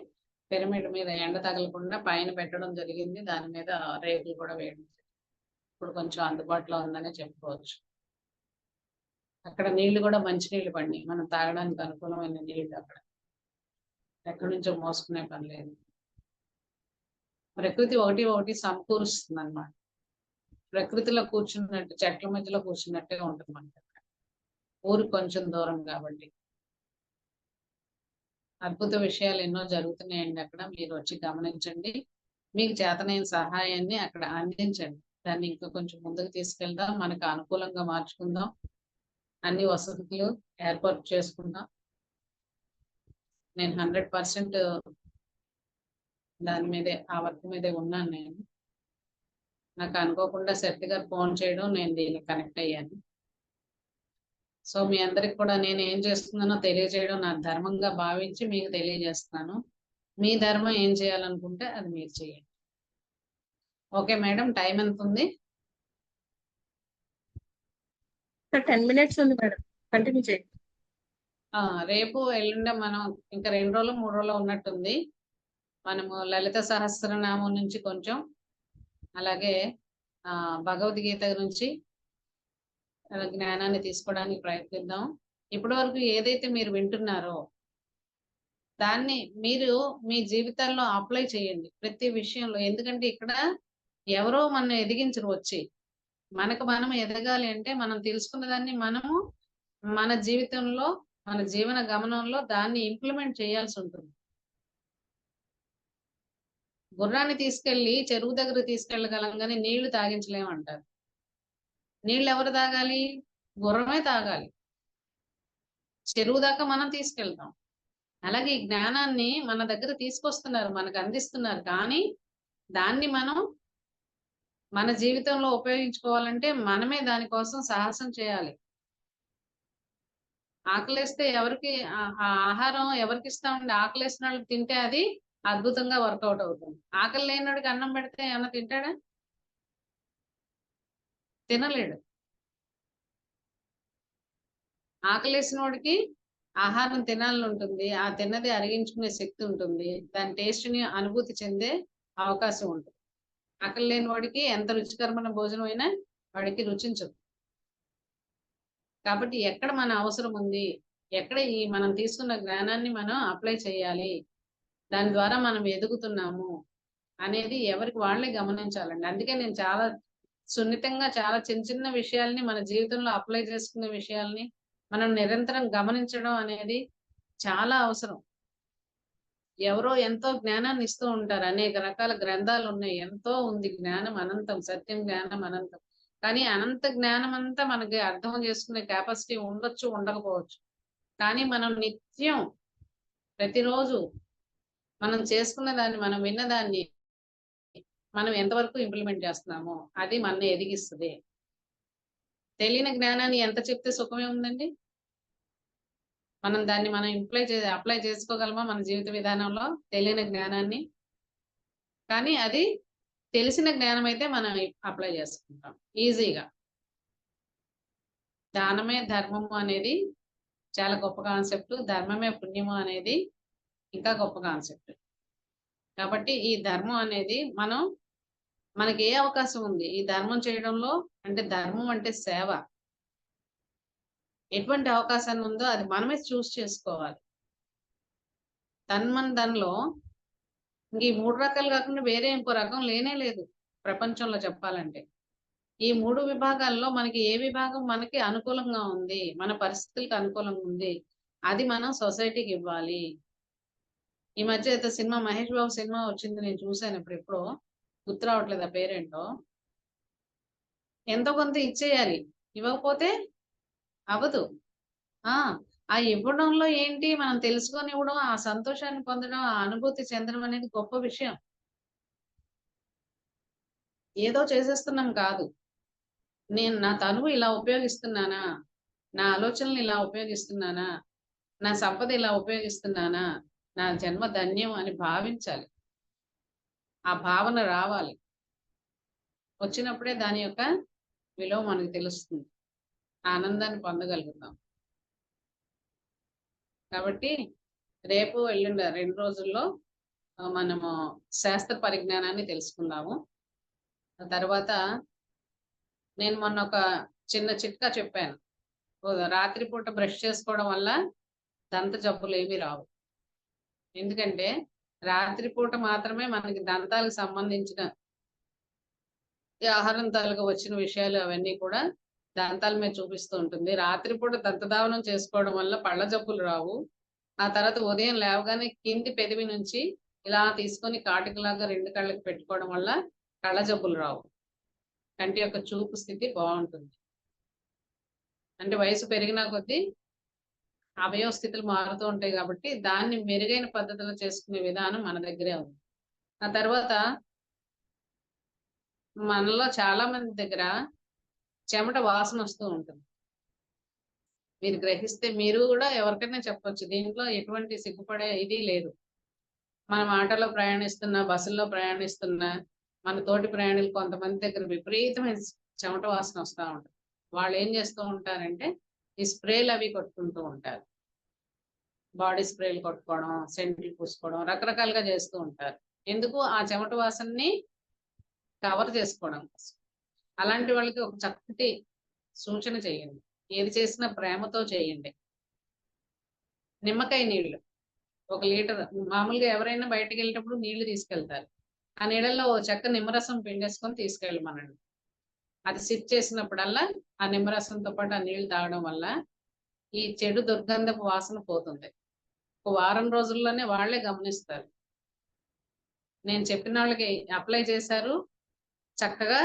పిరమిడ్ మీద ఎండ తగలకుండా పైన పెట్టడం జరిగింది, దాని మీద రేకులు కూడా వేయడం ఇప్పుడు కొంచెం అందుబాటులో ఉందనే చెప్పుకోవచ్చు. అక్కడ నీళ్లు కూడా మంచి నీళ్లు పడినాయి, మనం తాగడానికి అనుకూలమైన నీళ్లు. అక్కడ ఎక్కడి నుంచో మోసుకునే పని లేదు. ప్రకృతి ఒకటి ఒకటి సమకూరుస్తుంది అన్నమాట. ప్రకృతిలో కూర్చున్నట్టు, చెట్ల మధ్యలో కూర్చున్నట్టే ఉంటుంది మనకి. ఊరు కొంచెం దూరం కాబట్టి అద్భుత విషయాలు ఎన్నో జరుగుతున్నాయండి అక్కడ. మీరు వచ్చి గమనించండి, మీకు చేతనైన సహాయాన్ని అక్కడ అందించండి. దాన్ని ఇంకా కొంచెం ముందుకు తీసుకెళ్దాం, మనకు అనుకూలంగా మార్చుకుందాం. అన్ని వసతులు ఏర్పాటు చేసుకుంటాం. నేను 100% దాని మీదే, ఆ వర్క్ మీదే ఉన్నాను నేను. నాకు అనుకోకుండా శక్తి గారు ఫోన్ చేయడం, నేను దీనికి కనెక్ట్ అయ్యాను. సో మీ అందరికి కూడా నేను ఏం చేస్తున్నానో తెలియజేయడం నా ధర్మంగా భావించి మీకు తెలియజేస్తున్నాను. మీ ధర్మం ఏం చేయాలనుకుంటే అది మీరు చేయండి. ఓకే మేడం, టైం ఎంత ఉంది? 10 minutes ఉంది మేడం, కంటిన్యూ చేయండి. రేపు ఎల్లుండే మనం ఇంకా 2 రోజులు 3 రోజులు ఉన్నట్టుంది. మనము లలిత సహస్రనామం నుంచి కొంచెం, అలాగే భగవద్గీత నుంచి జ్ఞానాన్ని తీసుకోవడానికి ప్రయత్నిద్దాం. ఇప్పటి వరకు ఏదైతే మీరు వింటున్నారో దాన్ని మీరు మీ జీవితాల్లో అప్లై చేయండి ప్రతి విషయంలో. ఎందుకంటే ఇక్కడ ఎవరో మనం ఎదిగించరు వచ్చి, మనకు మనం ఎదగాలి అంటే మనం తెలుసుకున్న దాన్ని మనము మన జీవితంలో, మన జీవన గమనంలో దాన్ని ఇంప్లిమెంట్ చేయాల్సి ఉంటుంది. గుర్రాన్ని తీసుకెళ్లి చెరువు దగ్గర తీసుకెళ్ళగలం కానీ నీళ్లు తాగించలేమంటారు. నీళ్ళు ఎవరు తాగాలి? గుర్రమే తాగాలి. చెరువు దాకా మనం తీసుకెళ్తాం. అలాగే ఈ జ్ఞానాన్ని మన దగ్గర తీసుకొస్తున్నారు, మనకు అందిస్తున్నారు. కానీ దాన్ని మనం మన జీవితంలో ఉపయోగించుకోవాలంటే మనమే దానికోసం సాహసం చేయాలి. ఆకలేస్తే ఎవరికి ఆ ఆహారం ఎవరికి ఇస్తామండి? ఆకలేసిన వాళ్ళకి తింటే అది అద్భుతంగా వర్కౌట్ అవుతుంది. ఆకలి లేనివాడికి అన్నం పెడితే ఏమన్నా తింటాడా? తినలేడు. ఆకలేసిన వాడికి ఆహారం తినాలని ఉంటుంది, ఆ తిన్నది అరిగించుకునే శక్తి ఉంటుంది, దాని టేస్ట్ ని అనుభూతి చెందే అవకాశం ఉంటుంది. ఆకలి లేని వాడికి ఎంత రుచికరమైన భోజనం అయినా వాడికి రుచించదు. కాబట్టి ఎక్కడ మన అవసరం ఉంది, ఎక్కడ ఈ మనం తీసుకున్న జ్ఞానాన్ని మనం అప్లై చేయాలి, దాని ద్వారా మనం ఎదుగుతున్నాము అనేది ఎవరికి వాళ్ళే గమనించాలండి. అందుకే నేను చాలా సున్నితంగా చాలా చిన్న చిన్న విషయాల్ని మన జీవితంలో అప్లై చేసుకునే విషయాల్ని మనం నిరంతరం గమనించడం అనేది చాలా అవసరం. ఎవరో ఎంతో జ్ఞానాన్ని ఇస్తూ ఉంటారు, అనేక రకాల గ్రంథాలు ఉన్నాయి, ఎంతో ఉంది జ్ఞానం అనంతం, సత్యం జ్ఞానం అనంతం. కానీ అనంత జ్ఞానం అంతా మనకి అర్థం చేసుకునే కెపాసిటీ ఉండొచ్చు, ఉండకపోవచ్చు. కానీ మనం నిత్యం ప్రతిరోజు మనం చేసుకున్న దాన్ని, మనం విన్నదాన్ని మనం ఎంతవరకు ఇంప్లిమెంట్ చేస్తున్నామో అది మనని ఎదిగిస్తుంది. తెలియని జ్ఞానాన్ని ఎంత చెప్తే సుఖమే ఉందండి? మనం దాన్ని మనం అప్లై చేసుకోగలమా మన జీవిత విధానంలో తెలియని జ్ఞానాన్ని? కానీ అది తెలిసిన జ్ఞానం అయితే మనం అప్లై చేసుకుంటాం ఈజీగా. దానమే ధర్మము అనేది చాలా గొప్ప కాన్సెప్ట్, ధర్మమే పుణ్యము అనేది ఇంకా గొప్ప కాన్సెప్ట్. కాబట్టి ఈ ధర్మం అనేది మనకి ఏ అవకాశం ఉంది ఈ ధర్మం చేయడంలో? అంటే ధర్మం అంటే సేవ. ఎటువంటి అవకాశాన్ని ఉందో అది మనమే చూస్ చేసుకోవాలి. తన్మన్ ఇంక ఈ 3 రకాలు కాకుండా వేరే ఇంకో రకం లేనే లేదు ప్రపంచంలో చెప్పాలంటే. ఈ 3 విభాగాల్లో మనకి ఏ విభాగం మనకి అనుకూలంగా ఉంది, మన పరిస్థితులకు అనుకూలంగా ఉంది, అది మనం సొసైటీకి ఇవ్వాలి. ఈ మధ్య అయితే సినిమా, మహేష్ బాబు సినిమా వచ్చింది, నేను చూశాను ఎప్పుడో, గుర్తు రావట్లేదు ఆ పేరేంటో. ఎంతో కొంత ఇచ్చేయాలి, ఇవ్వకపోతే అవ్వదు. ఆ ఇవ్వడంలో ఏంటి, మనం తెలుసుకొని ఇవ్వడం, ఆ సంతోషాన్ని పొందడం, ఆ అనుభూతి చెందడం అనేది గొప్ప విషయం. ఏదో చేసేస్తున్నాం కాదు. నేను నా తనువు ఇలా ఉపయోగిస్తున్నానా, నా ఆలోచనలు ఇలా ఉపయోగిస్తున్నానా, నా సంపద ఇలా ఉపయోగిస్తున్నానా, నా జన్మ ధన్యం అని భావించాలి. ఆ భావన రావాలి. వచ్చినప్పుడే దాని యొక్క విలువ మనకు తెలుస్తుంది, ఆనందాన్ని పొందగలుగుతాం. కాబట్టి రేపు ఎల్లుండి 2 రోజుల్లో మనము శాస్త్ర పరిజ్ఞానాన్ని తెలుసుకుందాము. తర్వాత నేను మొన్న ఒక చిన్న చిట్కా చెప్పాను, రాత్రిపూట బ్రష్ చేసుకోవడం వల్ల దంత జబ్బులు ఏమీ రావు. ఎందుకంటే రాత్రిపూట మాత్రమే మనకి దంతాలకు సంబంధించిన ఈ ఆహారం తాలూకు వచ్చిన విషయాలు అవన్నీ కూడా దంతాల మీద చూపిస్తూ ఉంటుంది. రాత్రిపూట దంతధావనం చేసుకోవడం వల్ల పళ్ళ జబ్బులు రావు. ఆ తర్వాత ఉదయం లేవగానే కింది పెదవి నుంచి ఇలా తీసుకొని కాటికలాగా 2 కళ్ళకి పెట్టుకోవడం వల్ల కళ్ళ జబ్బులు రావు. కంటి యొక్క చూపు స్థితి బాగుంటుంది. అంటే వయసు పెరిగిన కొద్దీ అవయవ స్థితులు మారుతూ ఉంటాయి కాబట్టి దాన్ని మెరుగైన పద్ధతిలో చేసుకునే విధానం మన దగ్గరే ఉంది. ఆ తర్వాత మనలో చాలా మంది దగ్గర చెమట వాసన వస్తూ ఉంటుంది. మీరు గ్రహిస్తే మీరు కూడా ఎవరికైనా చెప్పొచ్చు. దీంట్లో ఎటువంటి సిగ్గుపడే ఇది లేదు. మనం ఆటోలో ప్రయాణిస్తున్నా, బస్సుల్లో ప్రయాణిస్తున్నా, మన తోటి ప్రయాణికులు కొంతమంది దగ్గర విపరీతమైన చెమట వాసన వస్తూ ఉంటుంది. వాళ్ళు ఏం చేస్తూ ఉంటారంటే ఈ స్ప్రేలు అవి కొట్టుకుంటూ ఉంటారు. బాడీ స్ప్రేలు కొట్టుకోవడం, సెంట్లు పూసుకోవడం, రకరకాలుగా చేస్తూ ఉంటారు. ఎందుకు? ఆ చెమట వాసనని కవర్ చేసుకోవడం కోసం. అలాంటి వాళ్ళకి ఒక చక్కటి సూచన చేయండి. ఏది చేసినా ప్రేమతో చేయండి. నిమ్మకాయ నీళ్లు 1 లీటర్, మామూలుగా ఎవరైనా బయటకు వెళ్ళేటప్పుడు నీళ్లు తీసుకెళ్తారు. ఆ నీళ్ళల్లో ఓ చెక్క నిమ్మరసం పిండేసుకొని తీసుకెళ్ళమనండి. అది సిప్ చేసినప్పుడల్లా ఆ నిమ్మరసంతో పాటు ఆ నీళ్లు తాగడం వల్ల ఈ చెడు దుర్గంధపు వాసన పోతుంది. ఒక వారం రోజుల్లోనే వాళ్ళే గమనిస్తారు. నేను చెప్పిన వాళ్ళకి అప్లై చేశారు, చక్కగా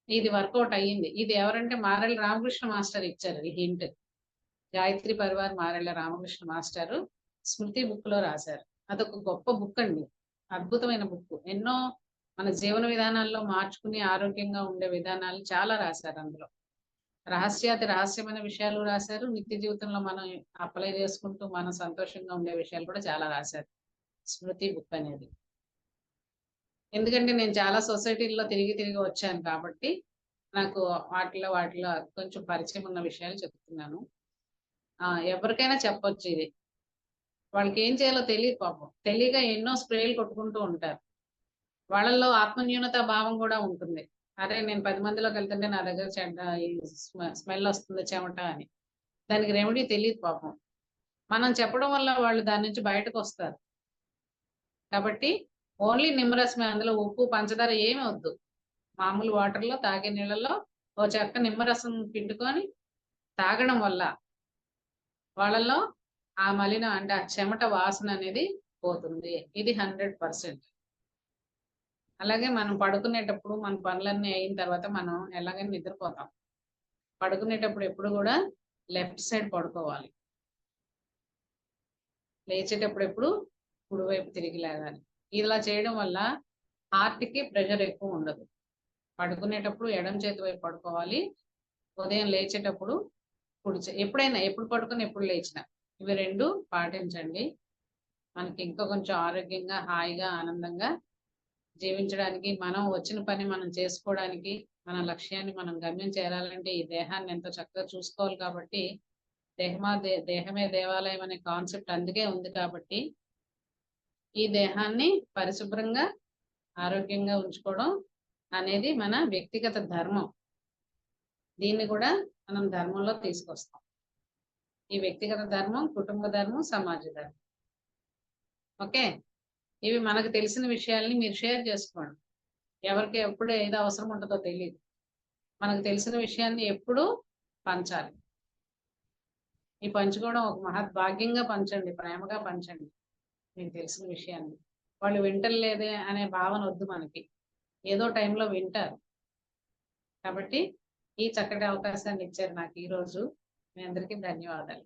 ఇది వర్కౌట్ అయ్యింది. ఇది ఎవరంటే మారెళ్ళ రామకృష్ణ మాస్టర్ ఇచ్చారు ఈ హింట్. గాయత్రి పరివార్ మారెళ్ళ రామకృష్ణ మాస్టారు స్మృతి బుక్ లో రాశారు. అదొక గొప్ప బుక్ అండి, అద్భుతమైన బుక్. ఎన్నో మన జీవన విధానాల్లో మార్చుకుని ఆరోగ్యంగా ఉండే విధానాలు చాలా రాశారు అందులో. రహస్యాతి రహస్యమైన విషయాలు రాశారు. నిత్య జీవితంలో మనం అప్లై చేసుకుంటూ మనం సంతోషంగా ఉండే విషయాలు కూడా చాలా రాశారు స్మృతి బుక్ అనేది. ఎందుకంటే నేను చాలా సొసైటీల్లో తిరిగి వచ్చాను కాబట్టి నాకు వాటిలో కొంచెం పరిచయం ఉన్న విషయాలు చెప్తున్నాను. ఎవరికైనా చెప్పొచ్చు ఇది. వాళ్ళకి ఏం చేయాలో తెలియదు పాపం. తెలియక ఎన్నో స్ప్రేలు కొట్టుకుంటూ ఉంటారు. వాళ్ళల్లో ఆత్మన్యూనత భావం కూడా ఉంటుంది. అరే నేను 10 మందిలోకి వెళ్తుంటే నా దగ్గర స్మెల్ వస్తుంది చెమట అని. దానికి రెమెడీ తెలియదు పాపం. మనం చెప్పడం వల్ల వాళ్ళు దాని నుంచి బయటకు వస్తారు. కాబట్టి ఓన్లీ నిమ్మరసమే, అందులో ఉప్పు పంచదార ఏమి వద్దు. మామూలు వాటర్లో తాగే నీళ్ళలో ఓ చెక్క నిమ్మరసం పిండుకొని తాగడం వల్ల వాళ్ళలో ఆ మలినం అంటే ఆ చెమట వాసన అనేది పోతుంది. ఇది 100%. అలాగే మనం పడుకునేటప్పుడు మన పనులన్నీ అయిన తర్వాత మనం ఎలాగైనా నిద్రపోతాం. పడుకునేటప్పుడు ఎప్పుడు కూడా లెఫ్ట్ సైడ్ పడుకోవాలి. లేచేటప్పుడు ఎప్పుడు కుడివైపు తిరిగి లేగాలి. ఇలా చేయడం వల్ల హార్ట్కి ప్రెషర్ ఎక్కువ ఉండదు. పడుకునేటప్పుడు ఎడమ చేతి వైపు పడుకోవాలి. ఉదయం లేచేటప్పుడు ఎప్పుడైనా ఎప్పుడు పడుకుని ఎప్పుడు లేచిన ఇవి 2 పాటించండి. మనకి ఇంకా కొంచెం ఆరోగ్యంగా, హాయిగా, ఆనందంగా జీవించడానికి, మనం వచ్చిన పని మనం చేసుకోవడానికి, మన లక్ష్యాన్ని మనం గమ్యం చేరాలంటే ఈ దేహాన్ని ఎంతో చక్కగా చూసుకోవాలి. కాబట్టి దేహమే దేవాలయం అనే కాన్సెప్ట్ అందుకే ఉంది. కాబట్టి ఈ దేహాన్ని పరిశుభ్రంగా ఆరోగ్యంగా ఉంచుకోవడం అనేది మన వ్యక్తిగత ధర్మం. దీన్ని కూడా మనం ధర్మంలో తీసుకొస్తాం. ఈ వ్యక్తిగత ధర్మం, కుటుంబ ధర్మం, సమాజ ధర్మం. ఓకే, ఇవి మనకు తెలిసిన విషయాల్ని మీరు షేర్ చేసుకోండి. ఎవరికి ఎప్పుడు ఏదో అవసరం ఉంటుందో తెలియదు. మనకు తెలిసిన విషయాన్ని ఎప్పుడూ పంచాలి. ఈ పంచుకోవడం ఒక మహద్భాగ్యంగా పంచండి, ప్రేమగా పంచండి. మీకు తెలిసిన విషయాన్ని వాళ్ళు వింటలేదే అనే భావన వద్దు మనకి. ఏదో టైంలో వింటారు. కాబట్టి ఈ చక్కటి అవకాశాన్ని ఇచ్చారు నాకు ఈరోజు. మీ అందరికీ ధన్యవాదాలు.